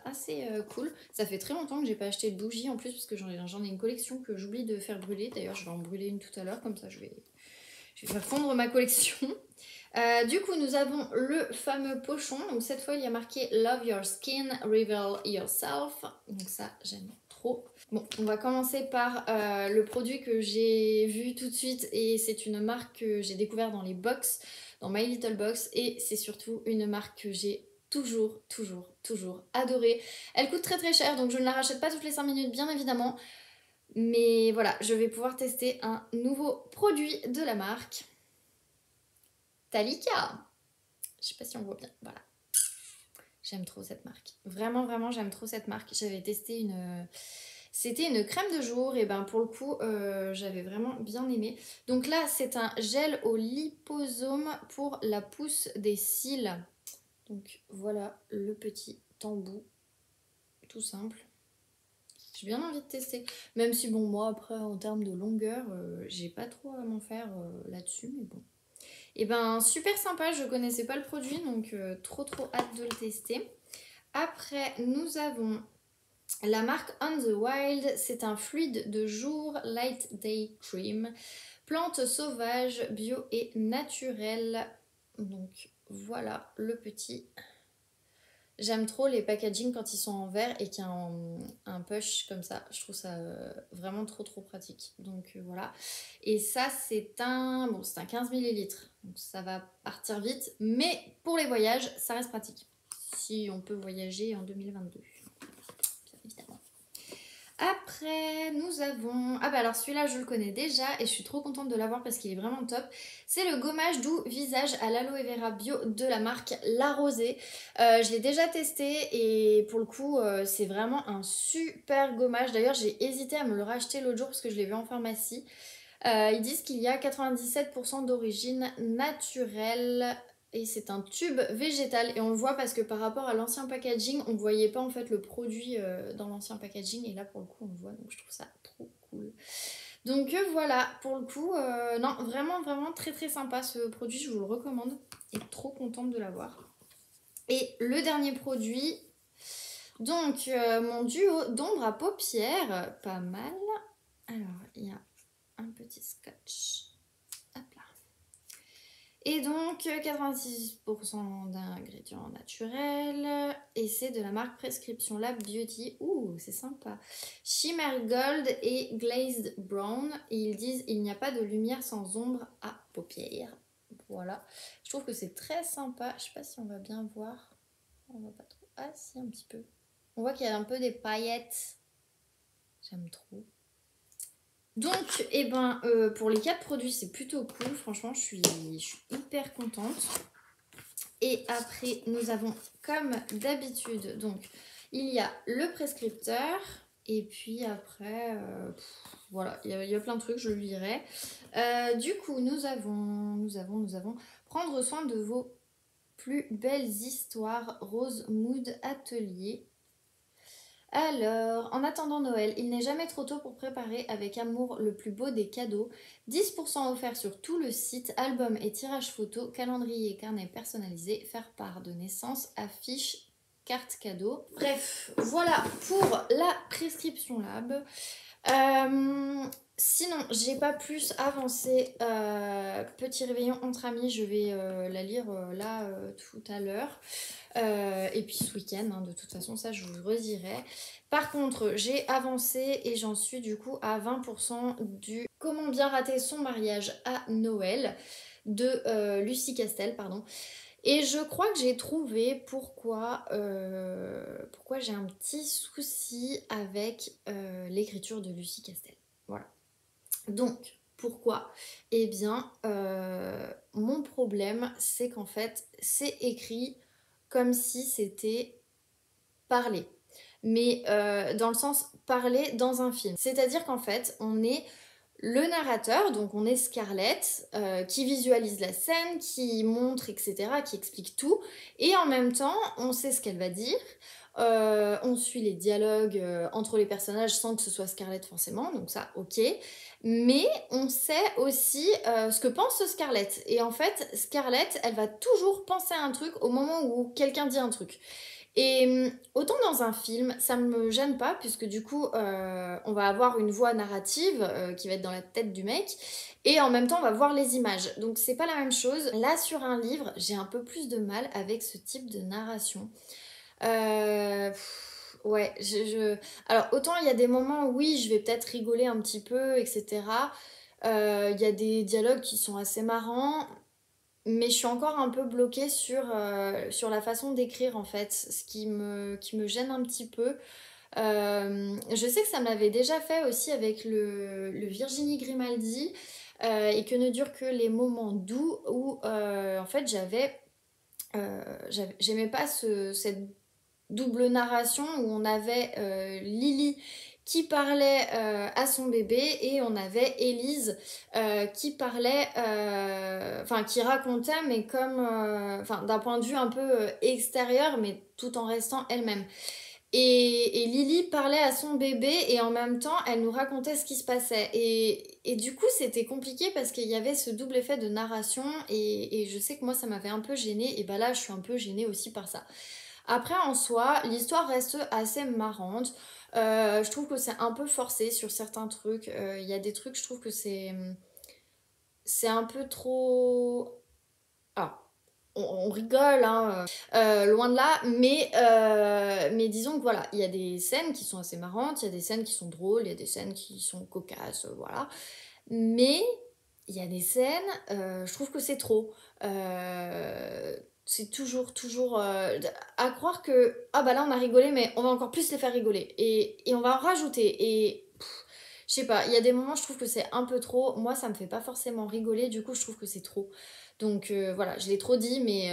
assez cool. Ça fait très longtemps que j'ai pas acheté de bougie en plus, parce que j'en ai une collection que j'oublie de faire brûler. D'ailleurs, je vais en brûler une tout à l'heure, comme ça je vais faire fondre ma collection. Du coup, nous avons le fameux pochon. Donc cette fois, il y a marqué Love Your Skin, Reveal Yourself. Donc ça, j'aime trop. Bon, on va commencer par le produit que j'ai vu tout de suite. Et c'est une marque que j'ai découvert dans les box, dans My Little Box. Et c'est surtout une marque que j'ai toujours adorée. Elle coûte très très cher, donc je ne la rachète pas toutes les 5 minutes, bien évidemment. Mais voilà, je vais pouvoir tester un nouveau produit de la marque. Talika. Je sais pas si on voit bien. Voilà. J'aime trop cette marque. Vraiment, vraiment, j'aime trop cette marque. J'avais testé une... C'était une crème de jour et ben pour le coup, j'avais vraiment bien aimé. Donc là, c'est un gel au liposome pour la pousse des cils. Donc voilà le petit embout. Tout simple. J'ai bien envie de tester. Même si bon, moi après, en termes de longueur, j'ai pas trop à m'en faire là-dessus, mais bon. Et ben super sympa, je connaissais pas le produit, donc trop hâte de le tester. Après, nous avons la marque On the Wild. C'est un fluide de jour Light Day Cream. Plante sauvage, bio et naturelle. Donc voilà le petit. J'aime trop les packaging quand ils sont en verre et qu'il y a un push comme ça. Je trouve ça vraiment trop pratique. Donc voilà. Et ça, c'est un 15 ml. Donc ça va partir vite. Mais pour les voyages, ça reste pratique. Si on peut voyager en 2022. Bien évidemment. Après, nous avons... Ah bah alors celui-là, je le connais déjà et je suis trop contente de l'avoir parce qu'il est vraiment top. C'est le gommage doux visage à l'aloe vera bio de la marque La Rosée. Je l'ai déjà testé et pour le coup, c'est vraiment un super gommage. D'ailleurs, j'ai hésité à me le racheter l'autre jour parce que je l'ai vu en pharmacie. Ils disent qu'il y a 97% d'origine naturelle. Et c'est un tube végétal et on le voit parce que par rapport à l'ancien packaging, on ne voyait pas en fait le produit dans l'ancien packaging et là pour le coup on le voit, donc je trouve ça trop cool. Donc voilà, pour le coup, non, vraiment très sympa ce produit, je vous le recommande et trop contente de l'avoir. Et le dernier produit, donc mon duo d'ombre à paupières, pas mal. Alors il y a un petit scotch. Et donc 86% d'ingrédients naturels. Et c'est de la marque Prescription Lab Beauty. Ouh, c'est sympa. Shimmer Gold et Glazed Brown. Et ils disent il n'y a pas de lumière sans ombre à paupières. Voilà. Je trouve que c'est très sympa. Je sais pas si on va bien voir. On voit pas trop. Ah si, un petit peu. On voit qu'il y a un peu des paillettes. J'aime trop. Donc, eh ben, pour les 4 produits, c'est plutôt cool. Franchement, je suis hyper contente. Et après, nous avons, comme d'habitude, donc, il y a le prescripteur. Et puis après, voilà, il y a plein de trucs, je le lirai. Du coup, nous avons prendre soin de vos plus belles histoires, Rose Mood Atelier. Alors, en attendant Noël, il n'est jamais trop tôt pour préparer avec amour le plus beau des cadeaux. 10% offert sur tout le site, albums et tirages photos, calendrier et carnet personnalisé, faire part de naissance, affiches, cartes cadeaux. Bref, voilà pour la prescription lab. Sinon, j'ai pas plus avancé. Petit réveillon entre amis, je vais la lire là tout à l'heure. Et puis ce week-end, hein, de toute façon, ça je vous redirai. Par contre, j'ai avancé et j'en suis du coup à 20% du Comment bien rater son mariage à Noël de Lucie Castel, pardon. Et je crois que j'ai trouvé pourquoi j'ai un petit souci avec l'écriture de Lucie Castel. Voilà. Donc, pourquoi? Eh bien, mon problème, c'est qu'en fait, c'est écrit comme si c'était parlé. Mais dans le sens parler dans un film. C'est-à-dire qu'en fait, on est le narrateur, donc on est Scarlett, qui visualise la scène, qui montre, etc., qui explique tout. Et en même temps, on sait ce qu'elle va dire. On suit les dialogues entre les personnages sans que ce soit Scarlett forcément, donc ça, ok. Mais on sait aussi ce que pense Scarlett. Et en fait, Scarlett, elle va toujours penser à un truc au moment où quelqu'un dit un truc. Et autant dans un film, ça me gêne pas, puisque du coup, on va avoir une voix narrative qui va être dans la tête du mec, et en même temps, on va voir les images. Donc, c'est pas la même chose. Là, sur un livre, j'ai un peu plus de mal avec ce type de narration. Ouais, Alors, autant il y a des moments où, oui, je vais peut-être rigoler un petit peu, etc. Il y a des dialogues qui sont assez marrants. Mais je suis encore un peu bloquée sur la façon d'écrire en fait, ce qui me gêne un petit peu. Je sais que ça m'avait déjà fait aussi avec le Virginie Grimaldi et que ne durent que les moments doux où en fait j'aimais pas cette double narration où on avait Lily qui parlait à son bébé et on avait Élise qui parlait, enfin qui racontait mais comme, enfin d'un point de vue un peu extérieur mais tout en restant elle-même. Et Lily parlait à son bébé et en même temps elle nous racontait ce qui se passait. Et du coup c'était compliqué parce qu'il y avait ce double effet de narration et je sais que moi ça m'avait un peu gênée et bah là je suis un peu gênée aussi par ça. Après, en soi, l'histoire reste assez marrante. Je trouve que c'est un peu forcé sur certains trucs. Il y a des trucs, je trouve que c'est un peu trop... Ah, on rigole, hein, loin de là, mais disons que voilà, il y a des scènes qui sont assez marrantes, il y a des scènes qui sont drôles, il y a des scènes qui sont cocasses, voilà. Mais il y a des scènes, je trouve que c'est trop. C'est toujours à croire que ah bah là on a rigolé mais on va encore plus les faire rigoler et on va en rajouter et je sais pas, il y a des moments je trouve que c'est un peu trop, moi ça me fait pas forcément rigoler, du coup je trouve que c'est trop. Donc voilà, je l'ai trop dit, mais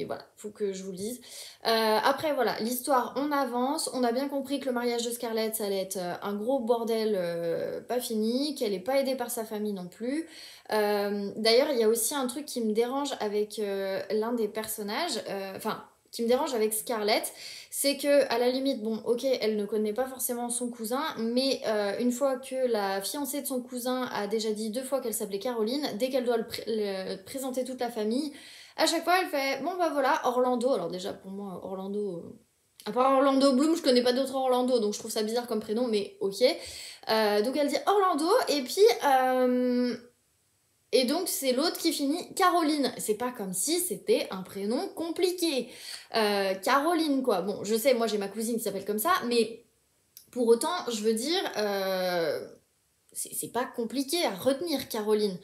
voilà, faut que je vous le dise. Après voilà, l'histoire, on avance, on a bien compris que le mariage de Scarlett, ça allait être un gros bordel pas fini, qu'elle est pas aidée par sa famille non plus. D'ailleurs, il y a aussi un truc qui me dérange avec l'un des personnages, enfin qui me dérange avec Scarlett, c'est que à la limite, bon, ok, elle ne connaît pas forcément son cousin, mais une fois que la fiancée de son cousin a déjà dit 2 fois qu'elle s'appelait Caroline, dès qu'elle doit présenter toute la famille, à chaque fois elle fait bon bah voilà Orlando. Alors déjà pour moi Orlando, à part Orlando Bloom, je connais pas d'autres Orlando, donc je trouve ça bizarre comme prénom, mais ok. Donc elle dit Orlando et puis et donc c'est l'autre qui finit Caroline. C'est pas comme si c'était un prénom compliqué. Caroline quoi. Bon, je sais, moi j'ai ma cousine qui s'appelle comme ça, mais pour autant, je veux dire, c'est pas compliqué à retenir Caroline.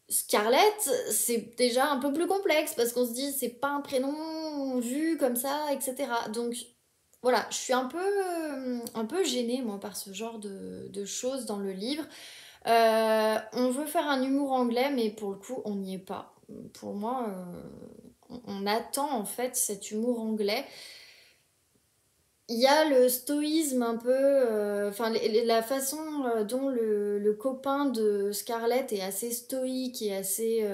Scarlett, c'est déjà un peu plus complexe parce qu'on se dit c'est pas un prénom vu comme ça, etc. Donc voilà, je suis un peu gênée moi par ce genre de choses dans le livre. On veut faire un humour anglais, mais pour le coup, on n'y est pas. Pour moi, on attend en fait cet humour anglais. Il y a le stoïsme un peu, enfin la façon dont le copain de Scarlett est assez stoïque et assez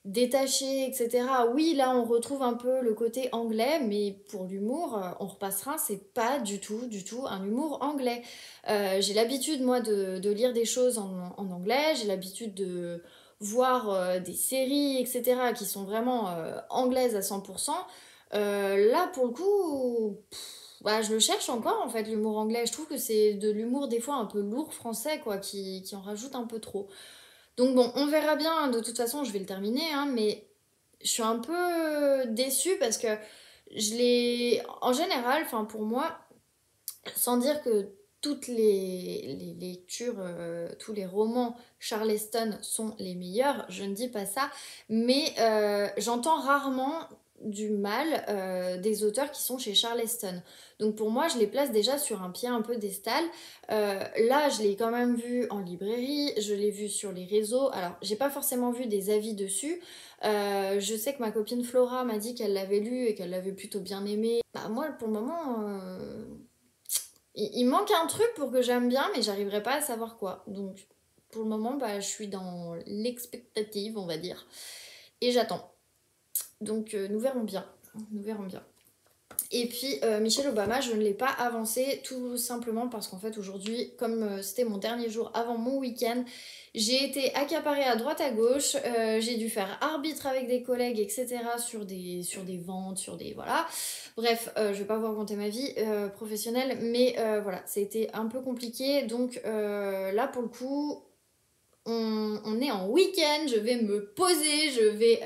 détaché, etc. Oui, là on retrouve un peu le côté anglais, mais pour l'humour, on repassera, c'est pas du tout, du tout un humour anglais. J'ai l'habitude, moi, de lire des choses en anglais, j'ai l'habitude de voir des séries, etc., qui sont vraiment anglaises à 100%. Là, pour le coup, bah, je le cherche encore, en fait, l'humour anglais. Je trouve que c'est de l'humour, des fois, un peu lourd français, quoi, qui en rajoute un peu trop. Donc bon, on verra bien, de toute façon, je vais le terminer, hein, mais je suis un peu déçue parce que je l'ai... En général, enfin pour moi, sans dire que toutes les lectures, tous les romans Charleston sont les meilleurs, je ne dis pas ça, mais j'entends rarement du mal des auteurs qui sont chez Charleston. Donc pour moi, je les place déjà sur un pied un peu d'estal. Là, je l'ai quand même vu en librairie, je l'ai vu sur les réseaux. Alors, j'ai pas forcément vu des avis dessus. Je sais que ma copine Flora m'a dit qu'elle l'avait lu et qu'elle l'avait plutôt bien aimé. Bah, moi, pour le moment, il manque un truc pour que j'aime bien, mais j'arriverai pas à savoir quoi. Donc, pour le moment, bah, je suis dans l'expectative, on va dire. Et j'attends. Donc, nous verrons bien. Nous verrons bien. Et puis Michelle Obama, je ne l'ai pas avancé tout simplement parce qu'en fait aujourd'hui, comme c'était mon dernier jour avant mon week-end, j'ai été accaparée à droite à gauche, j'ai dû faire arbitre avec des collègues, etc. sur des ventes, sur des... Voilà. Bref, je vais pas vous raconter ma vie professionnelle, mais voilà, ça a été un peu compliqué. Donc là pour le coup, on est en week-end, je vais me poser, je vais...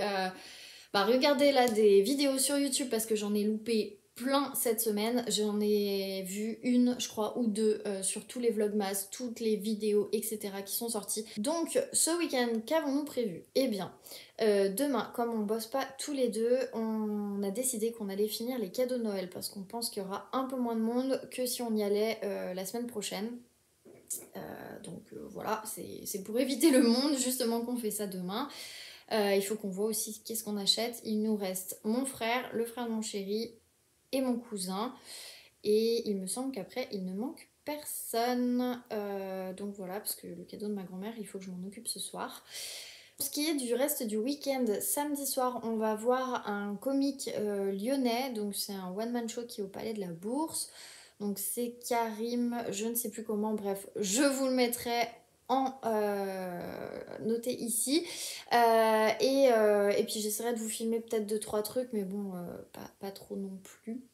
bah, regardez là des vidéos sur YouTube parce que j'en ai loupé plein cette semaine. J'en ai vu une, je crois, ou deux sur tous les vlogmas, toutes les vidéos, etc. qui sont sorties. Donc, ce week-end, qu'avons-nous prévu? Eh bien, demain, comme on bosse pas tous les deux, on a décidé qu'on allait finir les cadeaux de Noël parce qu'on pense qu'il y aura un peu moins de monde que si on y allait la semaine prochaine. Voilà, c'est pour éviter le monde justement qu'on fait ça demain. Il faut qu'on voit aussi qu'est-ce qu'on achète. Il nous reste mon frère, le frère de mon chéri et mon cousin. Et il me semble qu'après, il ne manque personne. Donc voilà, parce que le cadeau de ma grand-mère, il faut que je m'en occupe ce soir. Pour ce qui est du reste du week-end, samedi soir, on va voir un comique lyonnais. Donc c'est un one-man show qui est au Palais de la Bourse. Donc c'est Karim, je ne sais plus comment, bref, je vous le mettrai en noté ici. Et puis j'essaierai de vous filmer peut-être 2-3 trucs, mais bon, pas trop non plus.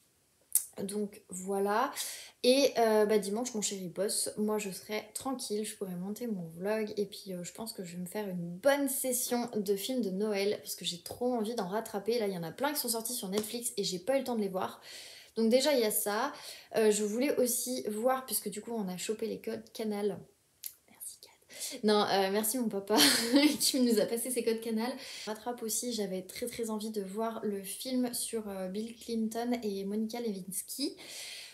Donc voilà. Et bah, dimanche, mon chéri bosse. Moi, je serai tranquille, je pourrai monter mon vlog. Et puis, je pense que je vais me faire une bonne session de films de Noël parce que j'ai trop envie d'en rattraper. Là, il y en a plein qui sont sortis sur Netflix et j'ai pas eu le temps de les voir. Donc, déjà, il y a ça. Je voulais aussi voir, puisque du coup, on a chopé les codes Canal. Merci, Kat. Non, merci mon papa qui nous a passé ses codes Canal. Rattrape aussi, j'avais très très envie de voir le film sur Bill Clinton et Monica Lewinsky.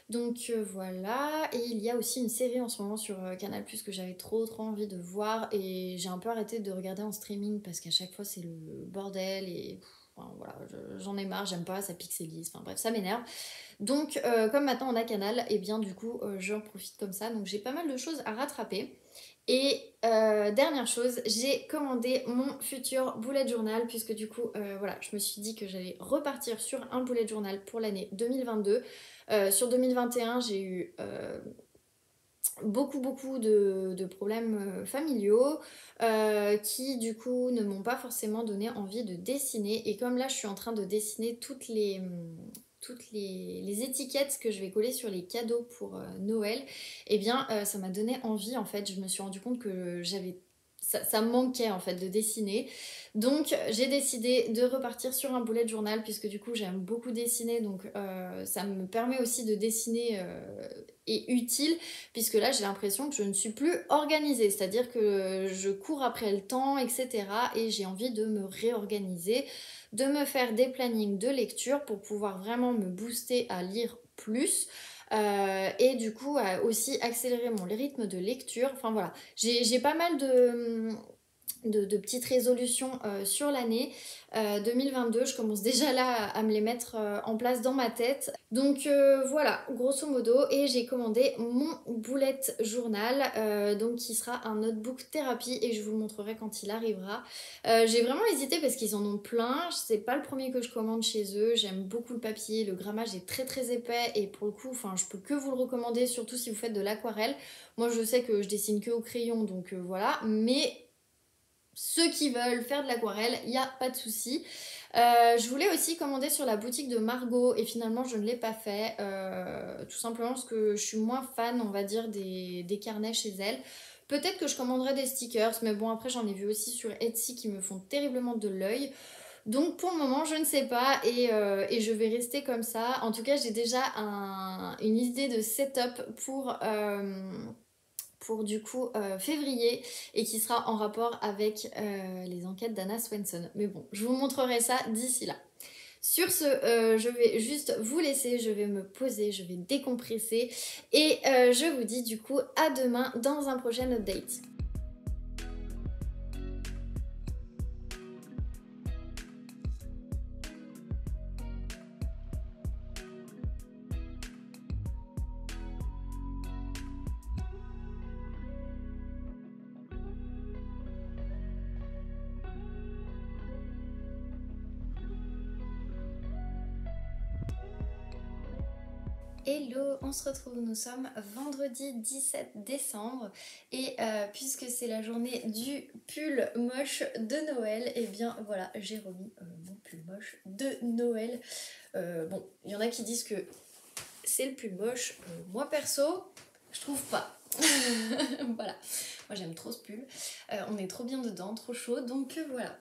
Donc voilà, et il y a aussi une série en ce moment sur Canal+, que j'avais trop envie de voir et j'ai un peu arrêté de regarder en streaming parce qu'à chaque fois c'est le bordel et enfin, voilà, j'en ai marre, j'aime pas, ça pixelise, enfin bref, ça m'énerve. Donc comme maintenant on a Canal, et bien du coup j'en profite comme ça, donc j'ai pas mal de choses à rattraper. Et dernière chose, j'ai commandé mon futur bullet journal puisque du coup, voilà, je me suis dit que j'allais repartir sur un bullet journal pour l'année 2022. Sur 2021, j'ai eu beaucoup de problèmes familiaux qui du coup ne m'ont pas forcément donné envie de dessiner. Et comme là, je suis en train de dessiner toutes les étiquettes que je vais coller sur les cadeaux pour Noël, et bien ça m'a donné envie en fait. Je me suis rendu compte que ça me manquait en fait de dessiner. Donc j'ai décidé de repartir sur un bullet journal puisque du coup j'aime beaucoup dessiner, donc ça me permet aussi de dessiner et utile puisque là j'ai l'impression que je ne suis plus organisée, c'est-à-dire que je cours après le temps, etc. et j'ai envie de me réorganiser, de me faire des plannings de lecture pour pouvoir vraiment me booster à lire plus. Et du coup aussi accélérer mon rythme de lecture. Enfin voilà, j'ai pas mal de petites résolutions sur l'année 2022. Je commence déjà là à me les mettre en place dans ma tête. Donc voilà, grosso modo, et j'ai commandé mon bullet journal, donc qui sera un notebook thérapie et je vous le montrerai quand il arrivera. J'ai vraiment hésité parce qu'ils en ont plein, c'est pas le premier que je commande chez eux, j'aime beaucoup le papier, le grammage est très très épais et pour le coup, enfin, je peux que vous le recommander, surtout si vous faites de l'aquarelle. Moi je sais que je dessine que au crayon, donc voilà, mais ceux qui veulent faire de l'aquarelle, il n'y a pas de souci. Je voulais aussi commander sur la boutique de Margot et finalement je ne l'ai pas fait. Tout simplement parce que je suis moins fan, on va dire, des carnets chez elle. Peut-être que je commanderai des stickers, mais bon, après j'en ai vu aussi sur Etsy qui me font terriblement de l'œil. Donc pour le moment, je ne sais pas et je vais rester comme ça. En tout cas, j'ai déjà une idée de setup pour du coup février et qui sera en rapport avec les enquêtes d'Anna Swenson. Mais bon, je vous montrerai ça d'ici là. Sur ce, je vais juste vous laisser, je vais me poser, je vais décompresser et je vous dis du coup à demain dans un prochain update. Hello, on se retrouve, nous sommes vendredi 17 décembre et puisque c'est la journée du pull moche de Noël, et bien voilà, j'ai remis mon pull moche de Noël. Bon, il y en a qui disent que c'est le pull moche, moi perso, je trouve pas. Voilà, moi j'aime trop ce pull, on est trop bien dedans, trop chaud, donc voilà.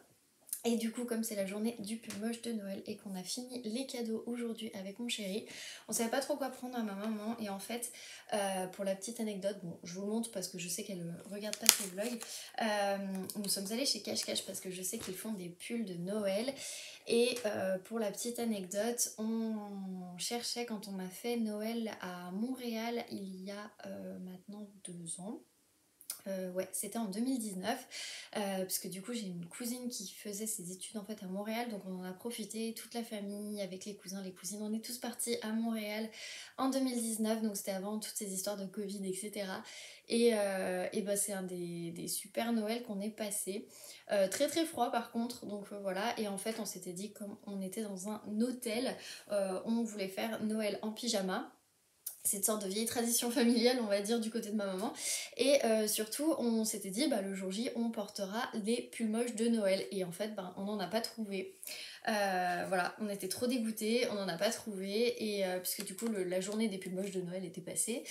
Et du coup, comme c'est la journée du pull moche de Noël et qu'on a fini les cadeaux aujourd'hui avec mon chéri, on savait pas trop quoi prendre à ma maman. Et en fait, pour la petite anecdote, bon, je vous le montre parce que je sais qu'elle regarde pas ses vlogs. Nous sommes allés chez Cache Cache parce que je sais qu'ils font des pulls de Noël. Et pour la petite anecdote, on cherchait quand on a fait Noël à Montréal il y a maintenant 2 ans. Ouais, c'était en 2019, parce que du coup j'ai une cousine qui faisait ses études en fait à Montréal, donc on en a profité, toute la famille, avec les cousins, les cousines, on est tous partis à Montréal en 2019, donc c'était avant toutes ces histoires de Covid, etc. Et bah, c'est un des super Noël qu'on est passé. Très très froid par contre, donc voilà, et en fait on s'était dit, comme on était dans un hôtel, on voulait faire Noël en pyjama. C'est une sorte de vieille tradition familiale, on va dire, du côté de ma maman. Et surtout, on s'était dit, bah, le jour J, on portera des pulls moches de Noël. Et en fait, bah, on n'en a pas trouvé. Voilà, on était trop dégoûtés, on n'en a pas trouvé. Et puisque du coup, la journée des pulls moches de Noël était passée.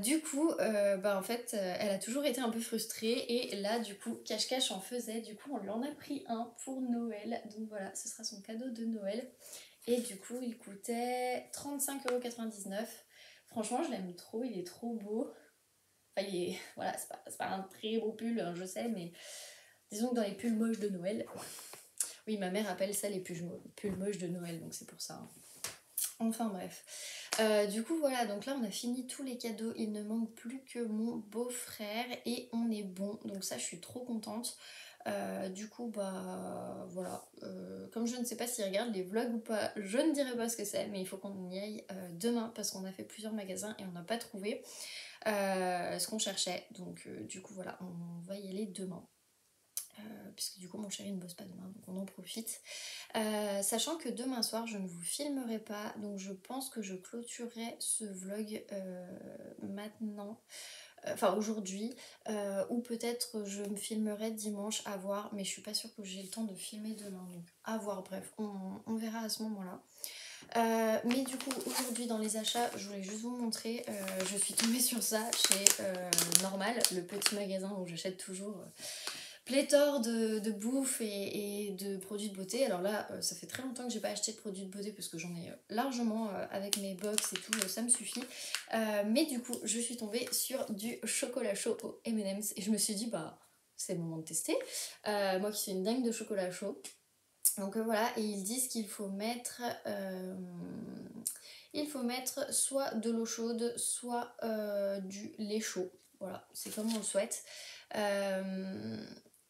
Du coup, bah, en fait, elle a toujours été un peu frustrée. Et là, du coup, Cache-Cache en faisait. Du coup, on lui en a pris un pour Noël. Donc voilà, ce sera son cadeau de Noël. Et du coup, il coûtait 35,99 €. Franchement, je l'aime trop, il est trop beau. Enfin, voilà, c'est pas un très beau pull, hein, je sais, mais disons que dans les pulls moches de Noël, oui, ma mère appelle ça les pulls moches de Noël, donc c'est pour ça, hein. Enfin bref. Du coup, voilà, donc là, on a fini tous les cadeaux. Il ne manque plus que mon beau-frère et on est bon. Donc ça, je suis trop contente. Du coup, bah voilà. Comme je ne sais pas s'il regarde les vlogs ou pas, je ne dirai pas ce que c'est, mais il faut qu'on y aille demain parce qu'on a fait plusieurs magasins et on n'a pas trouvé ce qu'on cherchait. Donc, du coup, voilà, on va y aller demain. Puisque du coup mon chéri ne bosse pas demain, donc on en profite. Sachant que demain soir je ne vous filmerai pas, donc je pense que je clôturerai ce vlog maintenant, enfin aujourd'hui, ou peut-être je me filmerai dimanche, à voir, mais je suis pas sûre que j'ai le temps de filmer demain, donc à voir, bref, on verra à ce moment-là. Mais du coup aujourd'hui dans les achats, je voulais juste vous montrer, je suis tombée sur ça chez Normal, le petit magasin où j'achète toujours pléthore de bouffe et de produits de beauté. Alors là, ça fait très longtemps que j'ai pas acheté de produits de beauté parce que j'en ai largement avec mes box et tout, ça me suffit. Mais du coup, je suis tombée sur du chocolat chaud au M&M's et je me suis dit, bah, c'est le moment de tester. Moi qui suis une dingue de chocolat chaud. Donc voilà, et ils disent qu'il faut mettre... soit de l'eau chaude, soit du lait chaud. Voilà, c'est comme on le souhaite.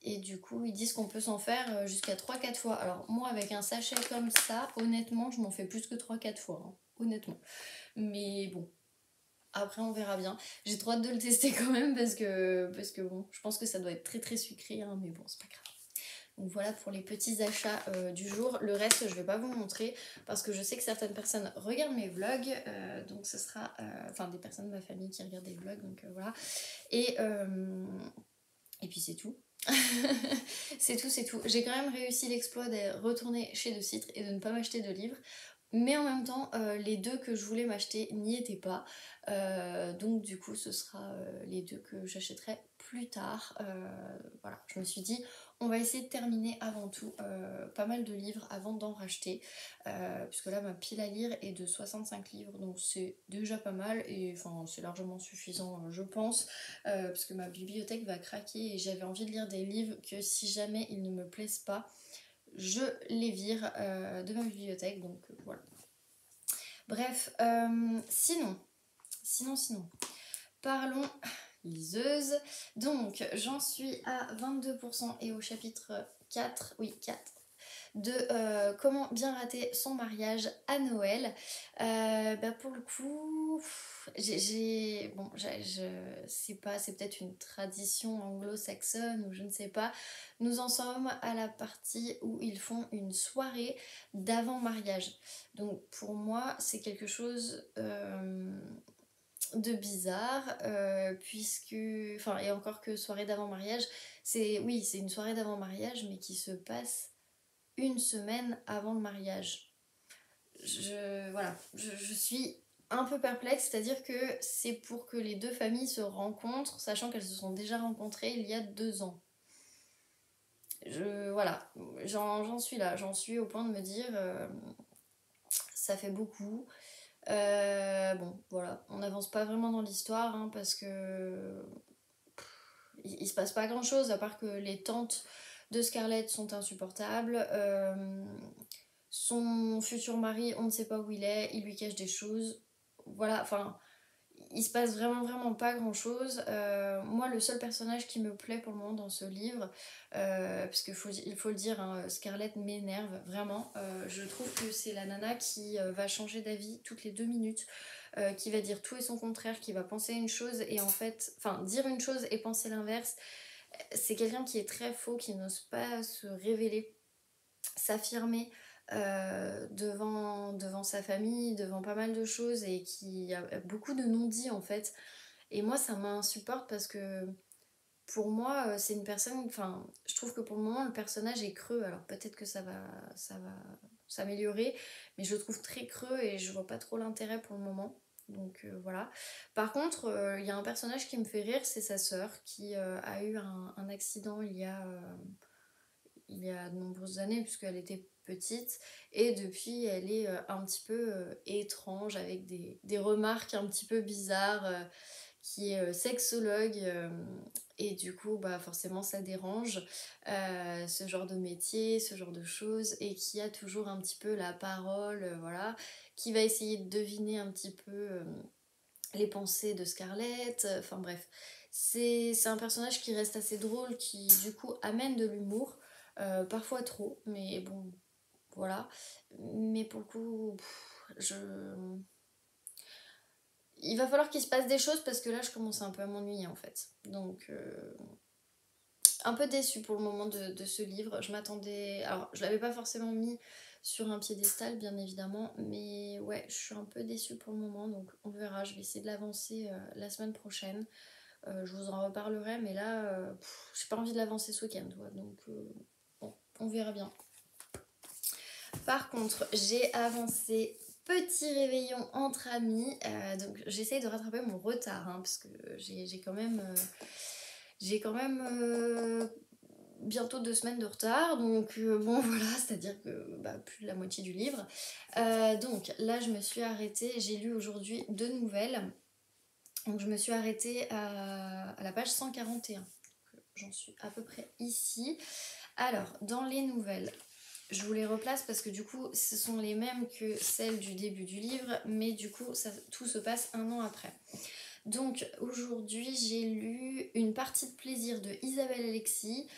Et du coup ils disent qu'on peut s'en faire jusqu'à 3-4 fois. Alors moi avec un sachet comme ça, honnêtement je m'en fais plus que 3-4 fois, hein, honnêtement. Mais bon, après on verra bien. J'ai trop hâte de le tester quand même parce que bon, je pense que ça doit être très très sucré, hein, mais bon c'est pas grave. Donc voilà pour les petits achats du jour. Le reste je vais pas vous montrer parce que je sais que certaines personnes regardent mes vlogs, donc ce sera enfin des personnes de ma famille qui regardent des vlogs, donc voilà. Et puis c'est tout. C'est tout, c'est tout. J'ai quand même réussi l'exploit de retourner chez De Citre et de ne pas m'acheter de livres. Mais en même temps, les deux que je voulais m'acheter n'y étaient pas. Donc du coup, ce sera les deux que j'achèterai plus tard. Voilà, je me suis dit, on va essayer de terminer avant tout pas mal de livres avant d'en racheter. Puisque là, ma pile à lire est de 65 livres, donc c'est déjà pas mal. Et enfin, c'est largement suffisant, je pense. Parce que ma bibliothèque va craquer et j'avais envie de lire des livres que si jamais ils ne me plaisent pas, je les vire de ma bibliothèque, donc voilà. Bref, sinon, parlons liseuse. Donc, j'en suis à 22% et au chapitre 4, oui 4, de comment bien rater son mariage à Noël. Pour le coup, c'est pas, c'est peut-être une tradition anglo-saxonne ou je ne sais pas. Nous en sommes à la partie où ils font une soirée d'avant-mariage. Donc pour moi, c'est quelque chose de bizarre, puisque, enfin, et encore que soirée d'avant-mariage, c'est, oui, c'est une soirée d'avant-mariage, mais qui se passe une semaine avant le mariage. Je suis un peu perplexe, c'est-à-dire que c'est pour que les deux familles se rencontrent, sachant qu'elles se sont déjà rencontrées il y a 2 ans. Voilà, j'en suis là, j'en suis au point de me dire, ça fait beaucoup. Bon, voilà, on n'avance pas vraiment dans l'histoire, hein, parce que il se passe pas grand-chose, à part que les tantes de Scarlett sont insupportables. Son futur mari, on ne sait pas où il lui cache des choses. Voilà, enfin, il se passe vraiment vraiment pas grand chose. Moi, le seul personnage qui me plaît pour le moment dans ce livre, parce qu'il faut le dire, hein, Scarlett m'énerve vraiment. Je trouve que c'est la nana qui va changer d'avis toutes les 2 minutes, qui va dire tout et son contraire, qui va penser une chose et en fait, enfin, dire une chose et penser l'inverse. C'est quelqu'un qui est très faux, qui n'ose pas se révéler, s'affirmer devant sa famille, devant pas mal de choses et qui a beaucoup de non-dits en fait. Et moi ça m'insupporte parce que pour moi c'est une personne, enfin je trouve que pour le moment le personnage est creux, alors peut-être que ça va s'améliorer, mais je le trouve très creux et je vois pas trop l'intérêt pour le moment. Donc voilà. Par contre, il y a un personnage qui me fait rire, c'est sa sœur qui a eu un accident il y a de nombreuses années puisqu'elle était petite et depuis elle est un petit peu étrange avec des remarques un petit peu bizarres, qui est sexologue, et du coup bah forcément ça dérange ce genre de métier, ce genre de choses, et qui a toujours un petit peu la parole, voilà, qui va essayer de deviner un petit peu les pensées de Scarlett, enfin bref. C'est un personnage qui reste assez drôle, qui du coup amène de l'humour, parfois trop, mais bon, voilà. Mais pour le coup, il va falloir qu'il se passe des choses parce que là je commence un peu à m'ennuyer en fait. Donc un peu déçue pour le moment de ce livre. Je m'attendais... Alors je l'avais pas forcément mis sur un piédestal bien évidemment, mais ouais, je suis un peu déçue pour le moment, donc on verra. Je vais essayer de l'avancer la semaine prochaine. Je vous en reparlerai, mais là j'ai pas envie de l'avancer ce week-end, donc bon, on verra bien. Par contre, j'ai avancé petit réveillon entre amis, donc j'essaye de rattraper mon retard, hein, parce que j'ai quand même bientôt 2 semaines de retard, donc bon voilà, c'est-à-dire que bah, plus de la moitié du livre. Donc là je me suis arrêtée, j'ai lu aujourd'hui 2 nouvelles, donc je me suis arrêtée à la page 141, donc, j'en suis à peu près ici. Alors dans les nouvelles, je vous les replace parce que du coup ce sont les mêmes que celles du début du livre, mais du coup tout se passe 1 an après. Donc aujourd'hui j'ai lu Une partie de plaisir de Isabelle Alexis.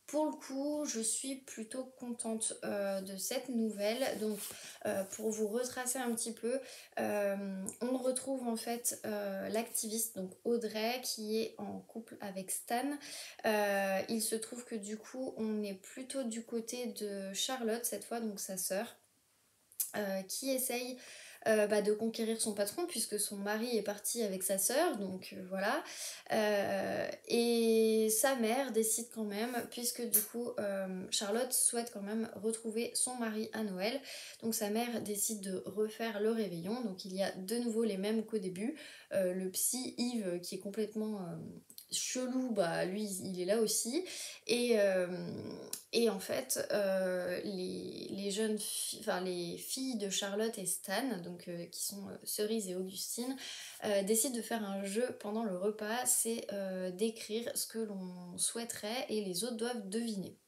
Pour le coup, je suis plutôt contente de cette nouvelle. Donc, pour vous retracer un petit peu, on retrouve en fait l'activiste, donc Audrey, qui est en couple avec Stan. Il se trouve que du coup, on est plutôt du côté de Charlotte cette fois, donc sa sœur, qui essaye de conquérir son patron puisque son mari est parti avec sa sœur, donc voilà. Et sa mère décide quand même, puisque du coup Charlotte souhaite quand même retrouver son mari à Noël, donc sa mère décide de refaire le réveillon, donc il y a de nouveau les mêmes qu'au début. Le psy Yves qui est complètement chelou, bah lui il est là aussi, et, euh, et en fait les jeunes enfin les filles de Charlotte et Stan, donc qui sont Cerise et Augustine, décident de faire un jeu pendant le repas, c'est d'écrire ce que l'on souhaiterait et les autres doivent deviner.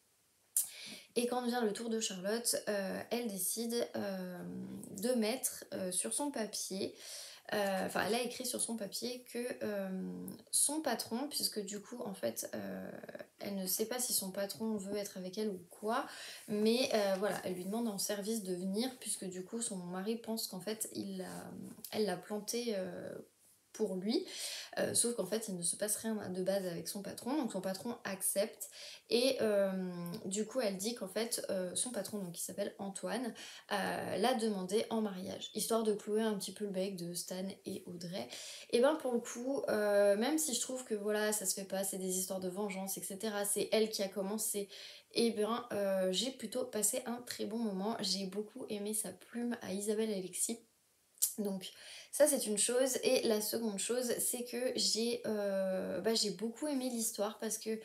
Et quand vient le tour de Charlotte, elle décide de mettre sur son papier, enfin elle a écrit sur son papier que son patron, puisque du coup en fait elle ne sait pas si son patron veut être avec elle ou quoi, mais voilà, elle lui demande en service de venir, puisque du coup son mari pense qu'en fait elle l'a planté pour lui. Sauf qu'en fait il ne se passe rien de base avec son patron, donc son patron accepte, et du coup elle dit qu'en fait son patron, donc qui s'appelle Antoine, l'a demandé en mariage, histoire de clouer un petit peu le bec de Stan et Audrey. Et ben pour le coup, même si je trouve que voilà ça se fait pas, c'est des histoires de vengeance, etc., c'est elle qui a commencé, et bien j'ai plutôt passé un très bon moment, j'ai beaucoup aimé sa plume à Isabelle Alexis. Donc ça c'est une chose, et la seconde chose c'est que j'ai beaucoup aimé l'histoire, parce que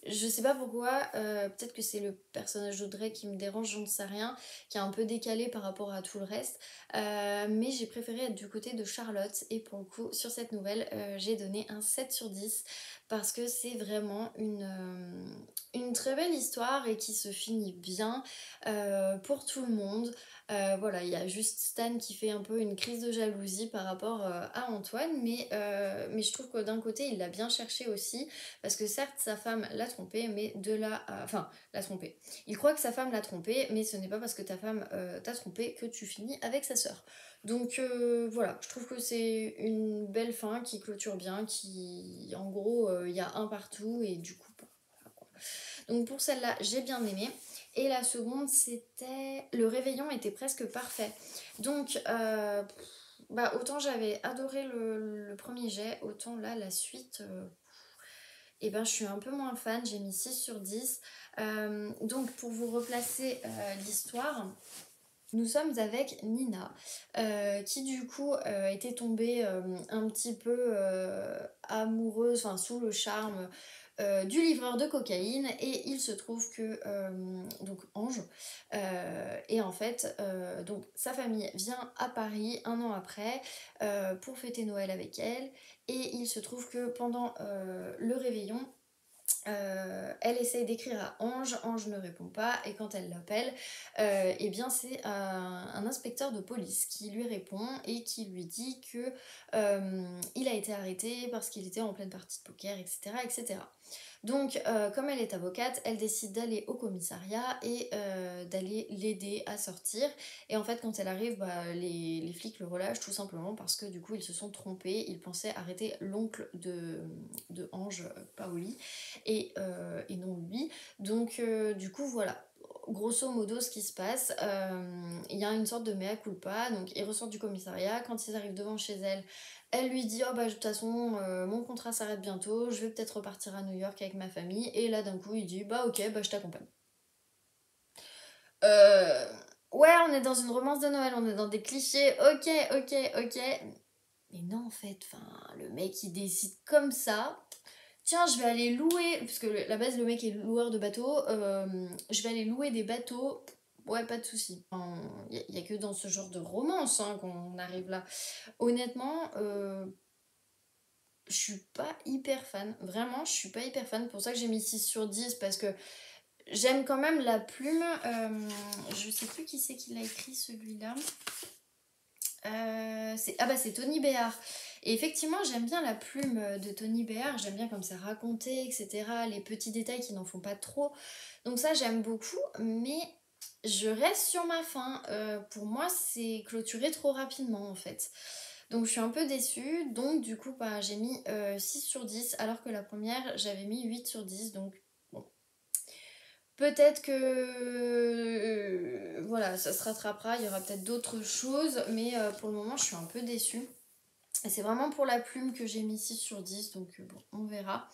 je sais pas pourquoi, peut-être que c'est le personnage d'Audrey qui me dérange, j'en sais rien, qui est un peu décalé par rapport à tout le reste, mais j'ai préféré être du côté de Charlotte, et pour le coup sur cette nouvelle j'ai donné un 7/10, parce que c'est vraiment une très belle histoire et qui se finit bien pour tout le monde. Voilà, il y a juste Stan qui fait un peu une crise de jalousie par rapport à Antoine, mais je trouve que d'un côté, il l'a bien cherché aussi, parce que certes, sa femme l'a trompé, mais de là enfin, l'a trompé. Il croit que sa femme l'a trompé, mais ce n'est pas parce que ta femme t'a trompé que tu finis avec sa sœur. Donc voilà, je trouve que c'est une belle fin qui clôture bien, qui, en gros, il y a un partout, et du coup, voilà, quoi. Donc pour celle-là, j'ai bien aimé. Et la seconde, c'était... Le réveillon était presque parfait. Donc, autant j'avais adoré le premier jet, autant là, la suite... et ben, je suis un peu moins fan, j'ai mis 6/10. Donc pour vous replacer l'histoire, nous sommes avec Nina, qui du coup était tombée un petit peu amoureuse, enfin sous le charme du livreur de cocaïne, et il se trouve que donc Ange, et en fait donc sa famille vient à Paris un an après pour fêter Noël avec elle, et il se trouve que pendant le réveillon, elle essaye d'écrire à Ange, Ange ne répond pas, et quand elle l'appelle, eh bien c'est un inspecteur de police qui lui répond et qui lui dit que il a été arrêté parce qu'il était en pleine partie de poker, etc., etc. Donc, comme elle est avocate, elle décide d'aller au commissariat et d'aller l'aider à sortir. Et en fait, quand elle arrive, les flics le relâchent tout simplement parce que du coup, ils se sont trompés. Ils pensaient arrêter l'oncle de Ange, Paoli, et non lui. Donc, du coup, voilà. Grosso modo, ce qui se passe, il y a une sorte de mea culpa. Donc, ils ressortent du commissariat. Quand ils arrivent devant chez elle, elle lui dit oh bah de toute façon mon contrat s'arrête bientôt, je vais peut-être repartir à New York avec ma famille, et là d'un coup il dit bah ok bah je t'accompagne. Euh, ouais, on est dans une romance de Noël, on est dans des clichés, ok, ok, ok. Mais non en fait, enfin le mec il décide comme ça. Tiens, je vais aller louer, parce que la base le mec est loueur de bateaux, je vais aller louer des bateaux. Ouais, pas de souci. Il y a que dans ce genre de romance hein, qu'on arrive là. Honnêtement, je suis pas hyper fan. Vraiment, je suis pas hyper fan. Pour ça que j'ai mis 6/10, parce que j'aime quand même la plume. Je sais plus qui c'est qui l'a écrit celui-là. c'est Tony Béard. Et effectivement, j'aime bien la plume de Tony Béard, j'aime bien comme c'est raconté, etc. Les petits détails qui n'en font pas trop. Donc ça, j'aime beaucoup, mais je reste sur ma faim. Pour moi, c'est clôturé trop rapidement en fait. Donc je suis un peu déçue. Donc du coup, bah, j'ai mis 6 sur 10, alors que la première, j'avais mis 8 sur 10. Donc bon. Peut-être que voilà, ça se rattrapera, il y aura peut-être d'autres choses, mais pour le moment, je suis un peu déçue. Et c'est vraiment pour la plume que j'ai mis 6 sur 10, donc bon, on verra.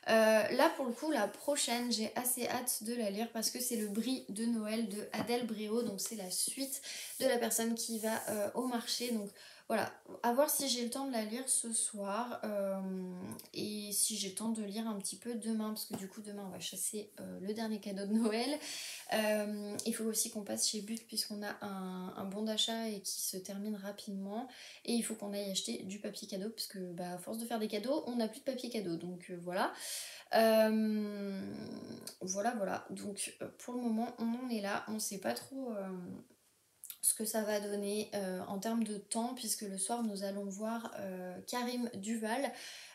Là, pour le coup, la prochaine, j'ai assez hâte de la lire parce que c'est le Brie de Noël de Adèle Bréau, donc c'est la suite de la personne qui va au marché. Donc voilà, à voir si j'ai le temps de la lire ce soir et si j'ai le temps de lire un petit peu demain, parce que du coup, demain, on va chasser le dernier cadeau de Noël. Il faut aussi qu'on passe chez But puisqu'on a un bon d'achat et qui se termine rapidement. Et il faut qu'on aille acheter du papier cadeau parce que bah, à force de faire des cadeaux, on n'a plus de papier cadeau. Donc voilà. Voilà. Donc pour le moment, on en est là. On ne sait pas trop ce que ça va donner en termes de temps, puisque le soir, nous allons voir Karim Duval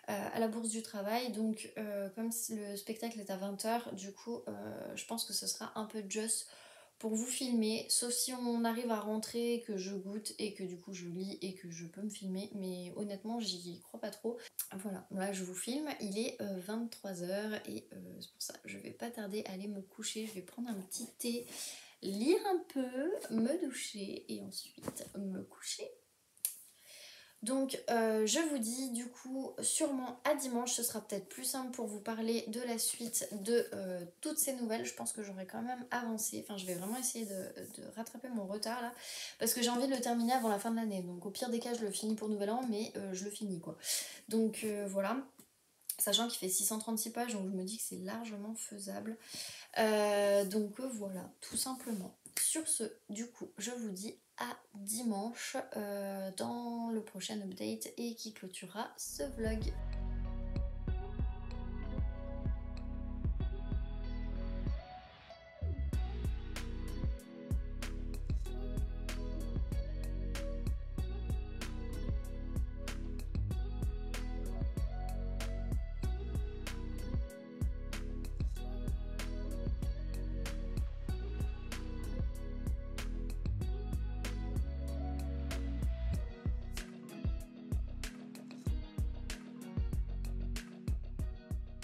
à la Bourse du Travail. Donc comme le spectacle est à 20h, du coup, je pense que ce sera un peu just pour vous filmer, sauf si on arrive à rentrer, que je goûte et que du coup je lis et que je peux me filmer, mais honnêtement j'y crois pas trop. Voilà, là je vous filme, il est 23h et c'est pour ça je vais pas tarder à aller me coucher, je vais prendre un petit thé, lire un peu, me doucher et ensuite me coucher. Donc je vous dis du coup sûrement à dimanche, ce sera peut-être plus simple pour vous parler de la suite de toutes ces nouvelles. Je pense que j'aurai quand même avancé, enfin je vais vraiment essayer de rattraper mon retard là, parce que j'ai envie de le terminer avant la fin de l'année. Donc au pire des cas je le finis pour Nouvel An, mais je le finis quoi. Donc voilà, sachant qu'il fait 636 pages, donc je me dis que c'est largement faisable. Donc voilà, tout simplement. Sur ce, du coup, je vous dis à dimanche dans le prochain update et qui clôturera ce vlog.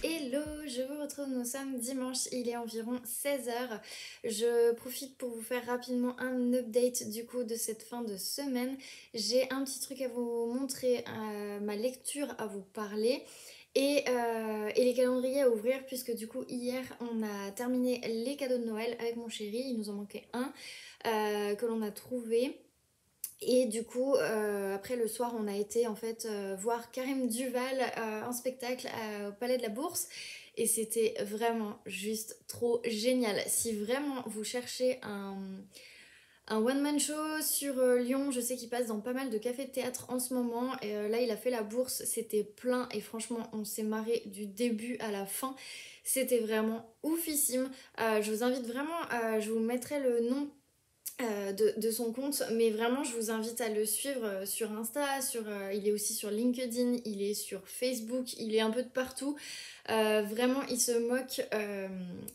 Hello, je vous retrouve, nous sommes dimanche, il est environ 16h. Je profite pour vous faire rapidement un update du coup de cette fin de semaine. J'ai un petit truc à vous montrer, ma lecture à vous parler et les calendriers à ouvrir, puisque du coup hier on a terminé les cadeaux de Noël avec mon chéri, il nous en manquait un que l'on a trouvé. Et du coup, après le soir, on a été en fait voir Karim Duval en spectacle au Palais de la Bourse. Et c'était vraiment juste trop génial. Si vraiment vous cherchez un one-man show sur Lyon, je sais qu'il passe dans pas mal de cafés de théâtre en ce moment. Et là, il a fait la Bourse, c'était plein. Et franchement, on s'est marré du début à la fin. C'était vraiment oufissime. Je vous invite vraiment, je vous mettrai le nom de son compte, mais vraiment je vous invite à le suivre sur Insta, il est aussi sur LinkedIn, il est sur Facebook, il est un peu de partout. Vraiment il se moque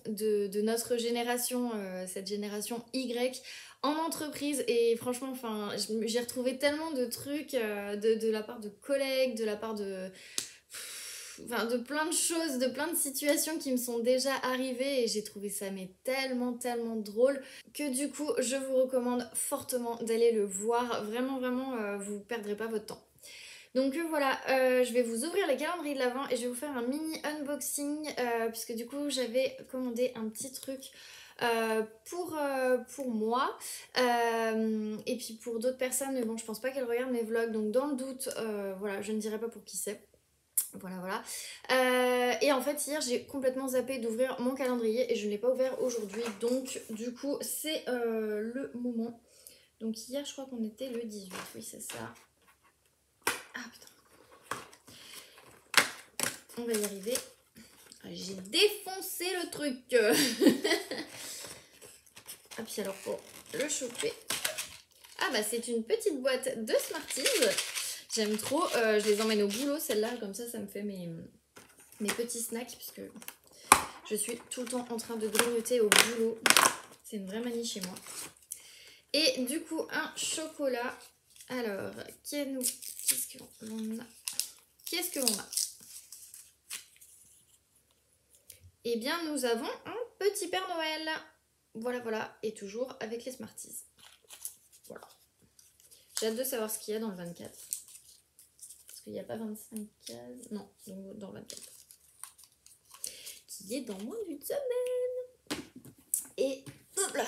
de notre génération, cette génération Y en entreprise, et franchement enfin j'ai retrouvé tellement de trucs de la part de collègues, de la part de plein de choses, de plein de situations qui me sont déjà arrivées, et j'ai trouvé ça mais tellement drôle que du coup je vous recommande fortement d'aller le voir. Vraiment vous perdrez pas votre temps. Donc voilà, je vais vous ouvrir les calendriers de l'Avent et je vais vous faire un mini unboxing puisque du coup j'avais commandé un petit truc pour moi et puis pour d'autres personnes, mais bon je pense pas qu'elles regardent mes vlogs, donc dans le doute voilà, je ne dirai pas pour qui c'est. Voilà. Et en fait hier j'ai complètement zappé d'ouvrir mon calendrier et je ne l'ai pas ouvert aujourd'hui, donc du coup c'est le moment. Donc hier je crois qu'on était le 18, oui c'est ça. Ah putain, on va y arriver. J'ai défoncé le truc. Ah puis alors pour le choper. Ah bah c'est une petite boîte de Smarties. J'aime trop. Je les emmène au boulot, celle-là. Comme ça me fait mes petits snacks. Puisque je suis tout le temps en train de grignoter au boulot. C'est une vraie manie chez moi. Et du coup, un chocolat. Alors, qu'est-ce que l'on a? Qu'est-ce que l'on a? Eh bien, nous avons un petit Père Noël. Voilà, voilà. Et toujours avec les Smarties. Voilà. J'ai hâte de savoir ce qu'il y a dans le 24. Parce qu'il n'y a pas 25 cases. Non, donc dans le 24. Qui est dans moins d'une semaine. Et hop là.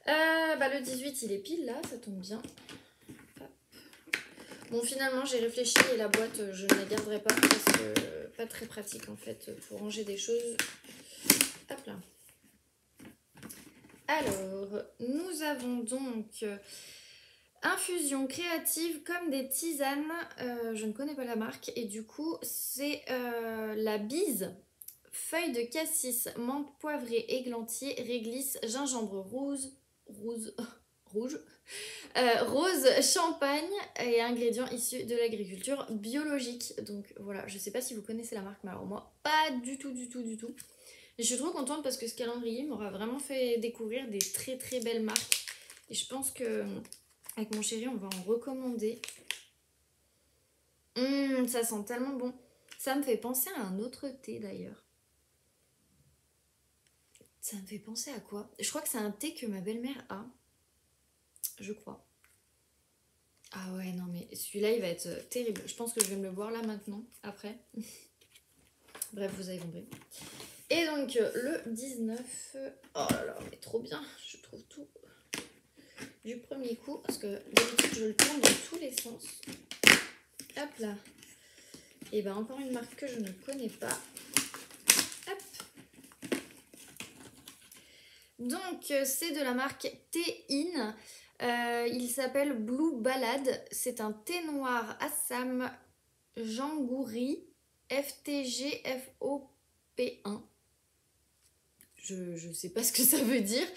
Le 18, il est pile là, ça tombe bien. Hop. Bon, finalement, j'ai réfléchi et la boîte, je ne la garderai pas parce que pas très pratique en fait pour ranger des choses. Hop là. Alors, nous avons donc infusion créative comme des tisanes. Je ne connais pas la marque et du coup, c'est la bise. Feuilles de cassis, menthe poivrée, églantier, réglisse, gingembre rouge, rose, champagne et ingrédients issus de l'agriculture biologique. Donc voilà, je sais pas si vous connaissez la marque, mais alors moi, pas du tout. Et je suis trop contente parce que ce calendrier m'aura vraiment fait découvrir des très très belles marques. Et je pense que avec mon chéri, on va en recommander. Ça sent tellement bon. Ça me fait penser à un autre thé d'ailleurs. Ça me fait penser à quoi? Je crois que c'est un thé que ma belle-mère a. Je crois. Ah ouais, non mais celui-là, il va être terrible. Je pense que je vais me le boire là maintenant, après. Bref, vous avez compris. Et donc, le 19... Oh là là, mais trop bien. Je trouve tout du premier coup. Parce que d'habitude, je le tourne dans tous les sens. Hop là. Et ben encore une marque que je ne connais pas. Hop. Donc, c'est de la marque Thé-In. Il s'appelle Blue Ballad. C'est un thé noir Assam Jangouri FTGFOP1. Je sais pas ce que ça veut dire.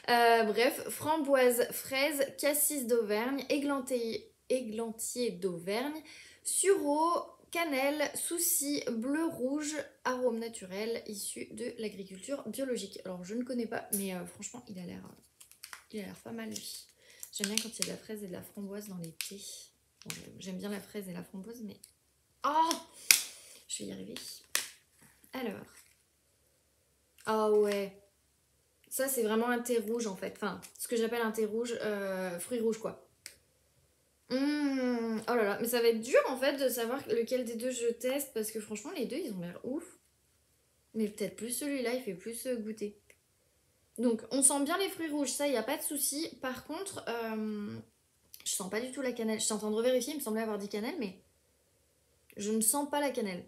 Bref, framboise, fraise, cassis d'Auvergne, églantier d'Auvergne, sureau, cannelle, souci, bleu rouge, arôme naturel issu de l'agriculture biologique. Alors je ne connais pas, mais franchement il a l'air pas mal lui. J'aime bien quand il y a de la fraise et de la framboise dans les thés. Bon, j'aime bien la fraise et la framboise, mais oh, je vais y arriver. Alors, ah ouais, ça c'est vraiment un thé rouge en fait. Enfin, ce que j'appelle un thé rouge, fruits rouges quoi. Oh là là, mais ça va être dur en fait de savoir lequel des deux je teste parce que franchement les deux ils ont l'air ouf. Mais peut-être plus celui-là, il fait plus goûter. Donc on sent bien les fruits rouges, ça il n'y a pas de souci. Par contre, je sens pas du tout la cannelle. Je suis en train de revérifier, il me semblait avoir dit cannelle, mais je ne sens pas la cannelle.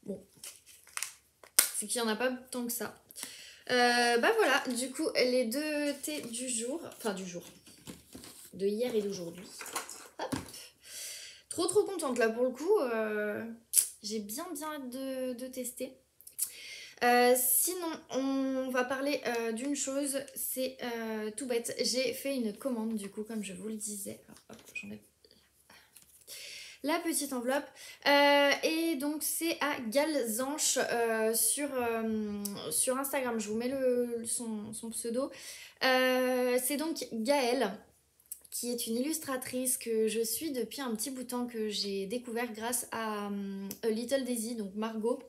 Bon, c'est qu'il n'y en a pas tant que ça. Bah voilà, du coup les deux thés du jour, enfin du jour, de hier et d'aujourd'hui. Trop contente là pour le coup, j'ai bien hâte de tester. Sinon, on va parler d'une chose, c'est tout bête. J'ai fait une commande du coup, comme je vous le disais. Alors, hop, j'enlève la petite enveloppe. Et donc, c'est à Galzanche sur Instagram. Je vous mets son pseudo. C'est donc Gaëlle, qui est une illustratrice que je suis depuis un petit bout de temps, que j'ai découvert grâce à A Little Daisy, donc Margot.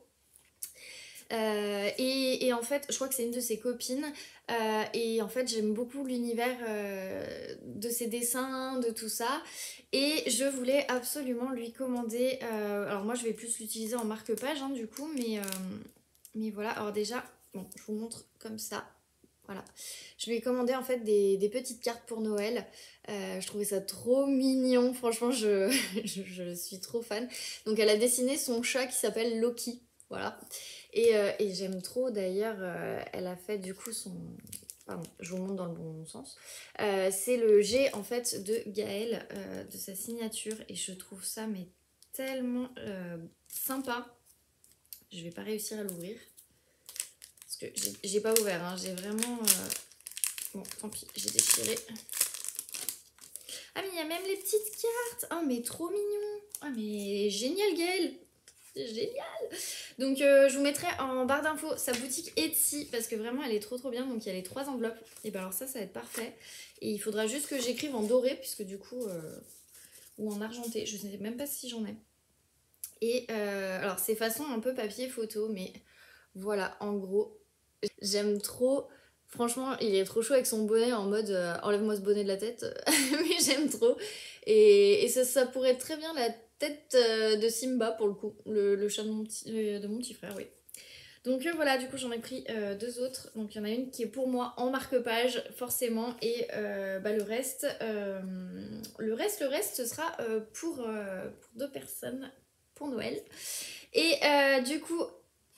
Et en fait, je crois que c'est une de ses copines. Et en fait, j'aime beaucoup l'univers de ses dessins, de tout ça. Et je voulais absolument lui commander. Alors, moi, je vais plus l'utiliser en marque-page, hein, du coup. Mais voilà. Alors, déjà, bon, je vous montre comme ça. Voilà. Je lui ai commandé en fait des petites cartes pour Noël. Je trouvais ça trop mignon. Franchement, je suis trop fan. Donc, elle a dessiné son chat qui s'appelle Loki. Voilà. Et j'aime trop d'ailleurs, elle a fait du coup son... Pardon, je vous montre dans le bon sens. C'est le G en fait de Gaëlle, de sa signature. Et je trouve ça mais tellement sympa. Je vais pas réussir à l'ouvrir. Parce que j'ai pas ouvert, hein. J'ai vraiment... Bon, tant pis, j'ai déchiré. Ah mais il y a même les petites cartes. Oh mais trop mignon. Ah mais génial Gaëlle. Génial. Donc je vous mettrai en barre d'infos sa boutique Etsy parce que vraiment elle est trop bien. Donc il y a les 3 enveloppes. Et ben alors ça va être parfait. Et il faudra juste que j'écrive en doré puisque du coup ou en argenté. Je sais même pas si j'en ai. Et alors c'est façon un peu papier photo mais voilà en gros j'aime trop. Franchement, il est trop chaud avec son bonnet en mode enlève-moi ce bonnet de la tête. Mais j'aime trop. Et ça pourrait être très bien la tête de Simba pour le coup. Le chat de mon petit frère, oui. Donc voilà, du coup j'en ai pris 2 autres. Donc il y en a une qui est pour moi en marque-page, forcément. Et bah, le reste, ce sera pour 2 personnes pour Noël. Et du coup,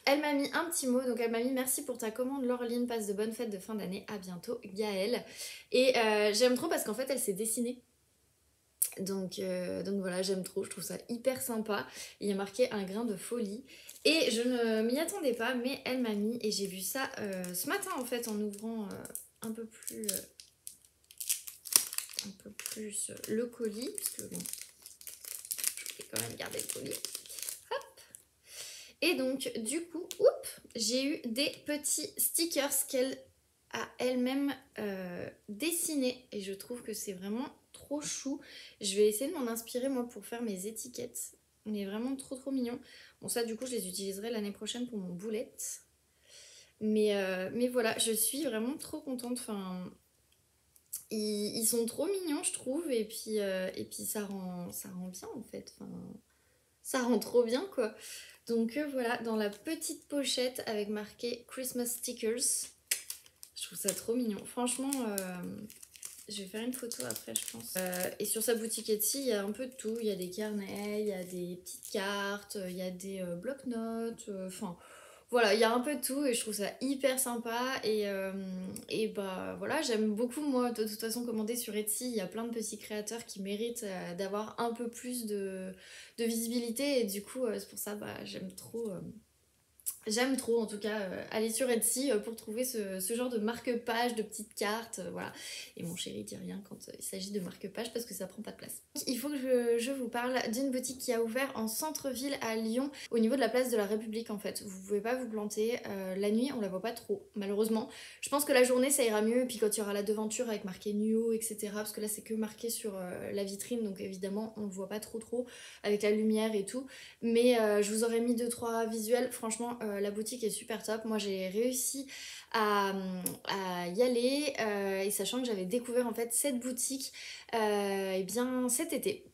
elle m'a mis un petit mot, donc elle m'a mis merci pour ta commande Laureline, passe de bonnes fêtes de fin d'année, à bientôt Gaëlle. Et j'aime trop parce qu'en fait elle s'est dessinée. Donc voilà, j'aime trop, je trouve ça hyper sympa. Il y a marqué un grain de folie. Et je ne m'y attendais pas, mais elle m'a mis, et j'ai vu ça ce matin en fait en ouvrant un peu plus le colis, parce que bon, je vais quand même garder le colis. Et donc, du coup, j'ai eu des petits stickers qu'elle a elle-même dessinés. Et je trouve que c'est vraiment trop chou. Je vais essayer de m'en inspirer, moi, pour faire mes étiquettes. Mais vraiment trop mignon. Bon, ça, du coup, je les utiliserai l'année prochaine pour mon boulette. Mais voilà, je suis vraiment trop contente. Enfin, ils sont trop mignons, je trouve. Et puis ça rend bien, en fait. Enfin, ça rend trop bien, quoi. Donc voilà, dans la petite pochette avec marqué Christmas Stickers. Je trouve ça trop mignon. Franchement, je vais faire une photo après, je pense. Et sur sa boutique Etsy, il y a un peu de tout. Il y a des carnets, il y a des petites cartes, il y a des bloc-notes. Enfin, voilà, il y a un peu de tout et je trouve ça hyper sympa. Et bah voilà, j'aime beaucoup, moi, de toute façon, commander sur Etsy. Il y a plein de petits créateurs qui méritent d'avoir un peu plus de visibilité. Et du coup, c'est pour ça, bah, j'aime trop. J'aime trop en tout cas aller sur Etsy pour trouver ce genre de marque-page, de petites cartes, voilà. Et mon chéri dit rien quand il s'agit de marque-page parce que ça prend pas de place. Il faut que je vous parle d'une boutique qui a ouvert en centre-ville à Lyon, au niveau de la place de la République en fait. Vous pouvez pas vous planter, la nuit on la voit pas trop, malheureusement. Je pense que la journée ça ira mieux, et puis quand il y aura la devanture avec marqué Nuo, etc. Parce que là c'est que marqué sur la vitrine, donc évidemment on le voit pas trop avec la lumière et tout. Mais je vous aurais mis 2-3 visuels, franchement la boutique est super top. Moi j'ai réussi à y aller et sachant que j'avais découvert en fait cette boutique et bien cet été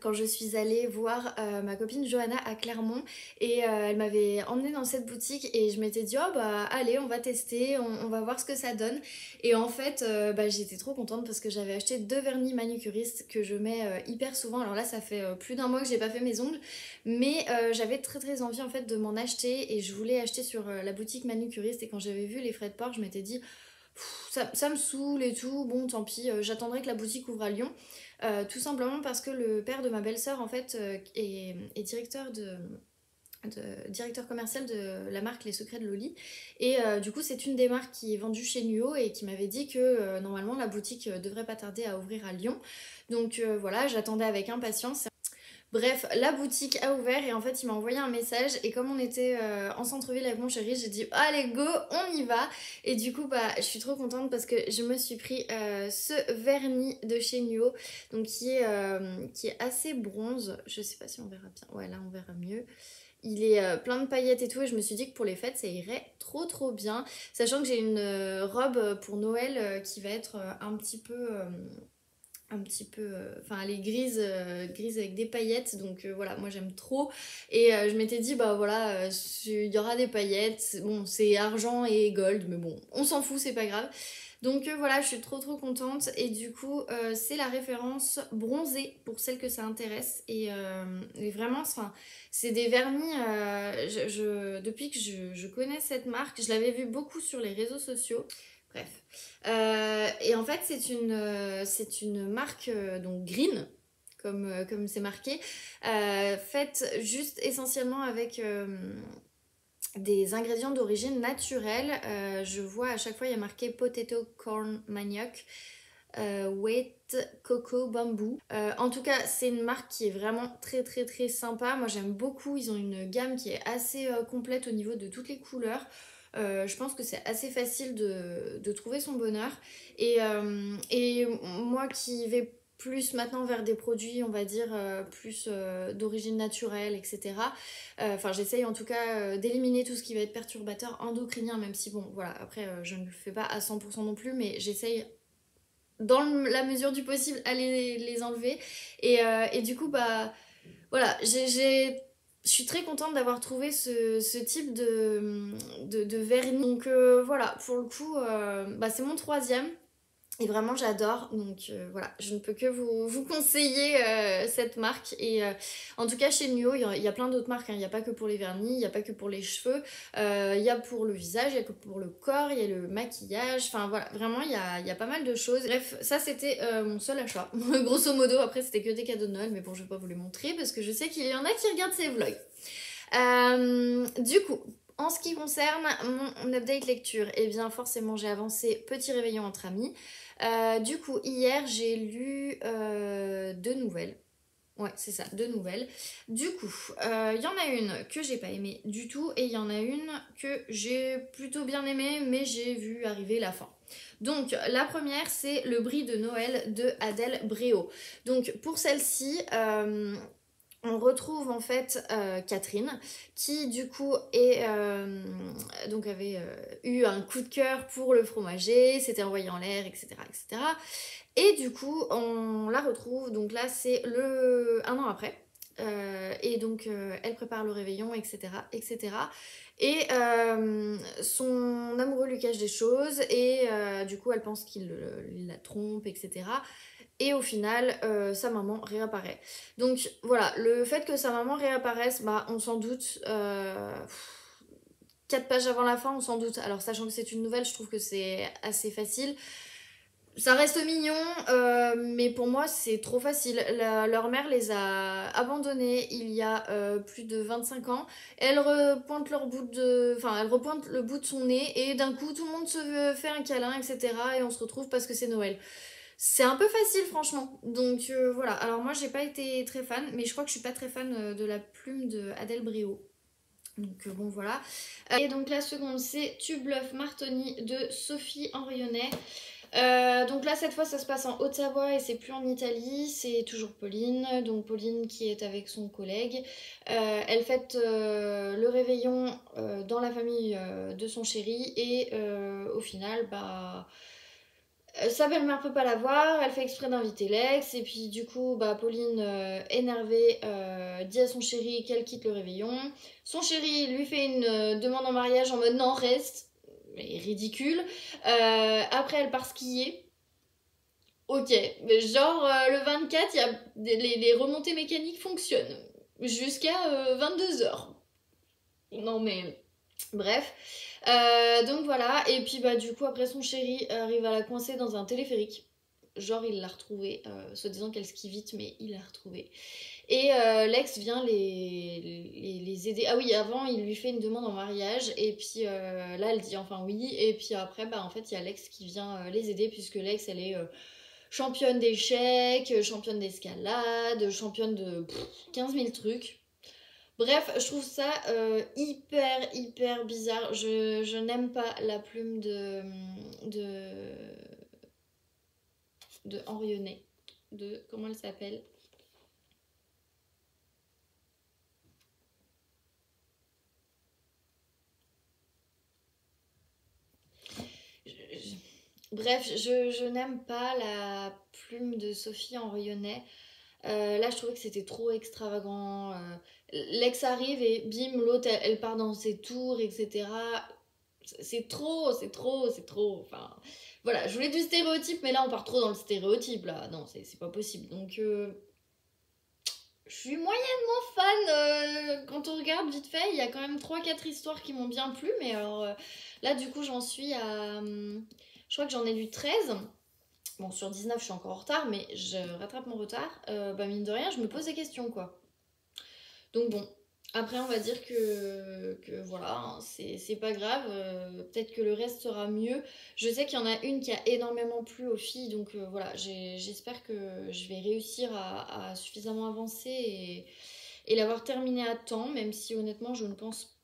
quand je suis allée voir ma copine Johanna à Clermont et elle m'avait emmenée dans cette boutique et je m'étais dit oh bah allez on va tester, on va voir ce que ça donne et en fait bah, j'étais trop contente parce que j'avais acheté 2 vernis manucuristes que je mets hyper souvent. Alors là ça fait plus d'1 mois que j'ai pas fait mes ongles mais j'avais très envie en fait de m'en acheter et je voulais acheter sur la boutique manucuriste et quand j'avais vu les frais de port je m'étais dit ça me saoule et tout, bon tant pis, j'attendrai que la boutique ouvre à Lyon. Tout simplement parce que le père de ma belle-sœur en fait est directeur directeur commercial de la marque Les Secrets de Loli et du coup c'est une des marques qui est vendue chez Nuo et qui m'avait dit que normalement la boutique devrait pas tarder à ouvrir à Lyon donc voilà j'attendais avec impatience. Bref, la boutique a ouvert et en fait il m'a envoyé un message et comme on était en centre-ville avec mon chéri, j'ai dit allez go, on y va. Et du coup bah je suis trop contente parce que je me suis pris ce vernis de chez Nuo donc qui est assez bronze. Je sais pas si on verra bien, ouais là on verra mieux. Il est plein de paillettes et tout et je me suis dit que pour les fêtes ça irait trop bien. Sachant que j'ai une robe pour Noël qui va être un petit peu enfin elle est grise avec des paillettes donc voilà moi j'aime trop et je m'étais dit bah voilà il y aura des paillettes bon c'est argent et gold mais bon on s'en fout c'est pas grave donc voilà je suis trop contente et du coup c'est la référence bronzée pour celles que ça intéresse et vraiment enfin c'est des vernis depuis que je connais cette marque je l'avais vu beaucoup sur les réseaux sociaux. Bref. Et en fait, c'est une marque donc green, comme c'est marqué, faite juste essentiellement avec des ingrédients d'origine naturelle. Je vois à chaque fois, il y a marqué Potato Corn Manioc. Wet Coco Bamboo. En tout cas, c'est une marque qui est vraiment très sympa. Moi, j'aime beaucoup. Ils ont une gamme qui est assez complète au niveau de toutes les couleurs. Je pense que c'est assez facile de trouver son bonheur. Et moi qui vais plus maintenant vers des produits, on va dire, plus d'origine naturelle, etc. Enfin, j'essaye en tout cas d'éliminer tout ce qui va être perturbateur endocrinien, même si, bon, voilà, après, je ne le fais pas à 100% non plus, mais j'essaye dans la mesure du possible à les enlever. Et du coup, bah, voilà, je suis très contente d'avoir trouvé ce type de vernis. Donc voilà, pour le coup, bah, c'est mon troisième. Et vraiment j'adore, donc voilà, je ne peux que vous conseiller cette marque. Et en tout cas chez Nuo, il y a plein d'autres marques, hein. Il n'y a pas que pour les vernis, il n'y a pas que pour les cheveux, il y a pour le visage, il y a que pour le corps, il y a le maquillage, enfin voilà, vraiment il y a pas mal de choses. Bref, ça c'était mon seul achat, grosso modo. Après c'était que des cadeaux de Noël, mais bon, je vais pas vous les montrer parce que je sais qu'il y en a qui regardent ces vlogs. Du coup, en ce qui concerne mon update lecture, eh bien forcément j'ai avancé petit réveillon entre amis. Du coup, hier j'ai lu deux nouvelles. Ouais, c'est ça, deux nouvelles. Du coup, il y en a une que j'ai pas aimée du tout et il y en a une que j'ai plutôt bien aimée, mais j'ai vu arriver la fin. Donc, la première, c'est Le Brie de Noël de Adèle Bréau. Donc, pour celle-ci, on retrouve en fait Catherine qui du coup donc avait eu un coup de cœur pour le fromager, s'était envoyé en l'air, etc., etc. Et du coup on la retrouve, donc là c'est un an après. Et donc elle prépare le réveillon, etc., etc. Et son amoureux lui cache des choses et du coup elle pense qu'il la trompe, etc. Et au final, sa maman réapparaît. Donc voilà, le fait que sa maman réapparaisse, bah, on s'en doute. 4 pages avant la fin, on s'en doute. Alors, sachant que c'est une nouvelle, je trouve que c'est assez facile. Ça reste mignon, mais pour moi, c'est trop facile. Leur mère les a abandonnés il y a plus de 25 ans. Elle repointe elle repointe le bout de son nez et d'un coup, tout le monde se fait un câlin, etc. Et on se retrouve parce que c'est Noël. C'est un peu facile franchement. Donc voilà. Alors moi j'ai pas été très fan, mais je crois que je suis pas très fan de la plume de Adèle Bréau. Donc bon voilà. Et donc la seconde c'est Tu bluffes Martoni de Sophie Henrionnet. Donc là cette fois ça se passe en Haute-Savoie et c'est plus en Italie, c'est toujours Pauline, donc Pauline qui est avec son collègue. Elle fête le réveillon dans la famille de son chéri et au final bah sa belle-mère peut pas la voir, elle fait exprès d'inviter l'ex, et puis du coup, bah, Pauline, énervée, dit à son chéri qu'elle quitte le réveillon. Son chéri lui fait une demande en mariage en mode non, reste, mais ridicule. Après, elle part skier. Ok, mais genre le 24, les remontées mécaniques fonctionnent jusqu'à 22 h. Non mais bref. Donc voilà, et puis bah du coup après son chéri arrive à la coincer dans un téléphérique. Genre il l'a retrouvée, soi-disant qu'elle skie vite, mais il l'a retrouvée. Et l'ex vient les aider. Ah oui, avant il lui fait une demande en mariage, et puis là elle dit enfin oui, et puis après bah en fait il y a l'ex qui vient les aider, puisque l'ex elle est championne d'échecs, championne d'escalade, championne de 15 000 trucs. Bref, je trouve ça hyper bizarre. Je n'aime pas la plume de, de Henrionnet. De, comment elle s'appelle? Bref, je n'aime pas la plume de Sophie Henrionnet. Là, je trouvais que c'était trop extravagant. L'ex arrive et bim, l'autre, elle part dans ses tours, etc. C'est trop, c'est trop, c'est trop. Enfin, voilà, je voulais du stéréotype, mais là, on part trop dans le stéréotype, là. Non, c'est pas possible. Donc, je suis moyennement fan. Quand on regarde vite fait, il y a quand même trois quatre histoires qui m'ont bien plu, mais alors là, du coup, j'en suis à. Je crois que j'en ai lu 13. Bon, sur 19, je suis encore en retard, mais je rattrape mon retard. Bah, mine de rien, je me pose des questions, quoi. Donc bon, Après, on va dire que voilà, hein, c'est pas grave. Peut-être que le reste sera mieux. Je sais qu'il y en a une qui a énormément plu aux filles, donc voilà, j'espère que je vais réussir à suffisamment avancer et l'avoir terminé à temps, même si honnêtement, je ne pense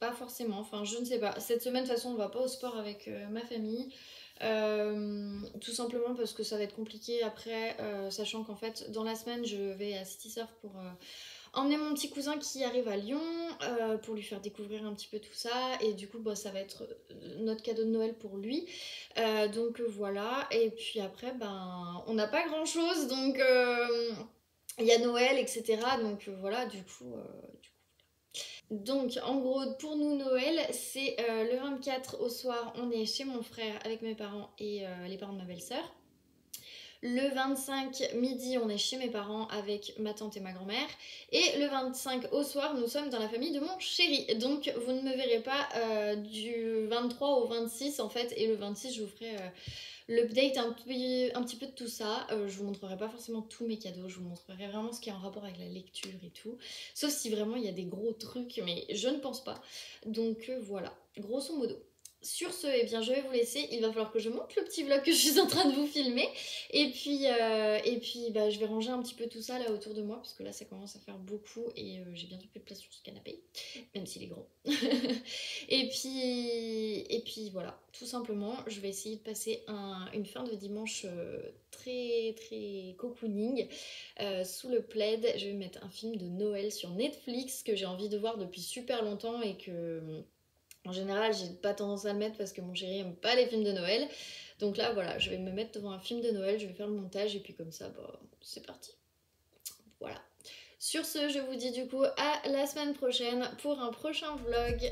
pas forcément. Enfin, je ne sais pas. Cette semaine, de toute façon, on va pas au sport avec ma famille. Tout simplement parce que ça va être compliqué après, sachant qu'en fait, dans la semaine, je vais à City Surf pour emmener mon petit cousin qui arrive à Lyon pour lui faire découvrir un petit peu tout ça. Et du coup, bah, ça va être notre cadeau de Noël pour lui. Donc voilà. Et puis après, ben, on n'a pas grand chose. Donc il y a Noël, etc. Donc voilà, du coup. Donc en gros pour nous Noël c'est le 24 au soir on est chez mon frère avec mes parents et les parents de ma belle-sœur. Le 25 midi, on est chez mes parents avec ma tante et ma grand-mère. Et le 25 au soir, nous sommes dans la famille de mon chéri. Donc vous ne me verrez pas du 23 au 26 en fait. Et le 26, je vous ferai l'update un petit peu de tout ça. Je vous montrerai pas forcément tous mes cadeaux. Je vous montrerai vraiment ce qui est en rapport avec la lecture et tout. Sauf si vraiment il y a des gros trucs, mais je ne pense pas. Donc voilà, grosso modo. Sur ce, eh bien, je vais vous laisser. Il va falloir que je monte le petit vlog que je suis en train de vous filmer. Et puis bah, je vais ranger un petit peu tout ça là autour de moi. Parce que là, ça commence à faire beaucoup. Et j'ai bientôt plus de place sur ce canapé. Même s'il est grand. et puis voilà, tout simplement, je vais essayer de passer une fin de dimanche très très cocooning sous le plaid. Je vais mettre un film de Noël sur Netflix que j'ai envie de voir depuis super longtemps et que en général, j'ai pas tendance à le mettre parce que mon chéri aime pas les films de Noël. Donc là, voilà, je vais me mettre devant un film de Noël, je vais faire le montage et puis comme ça, bah, c'est parti. Voilà. Sur ce, je vous dis du coup à la semaine prochaine pour un prochain vlog.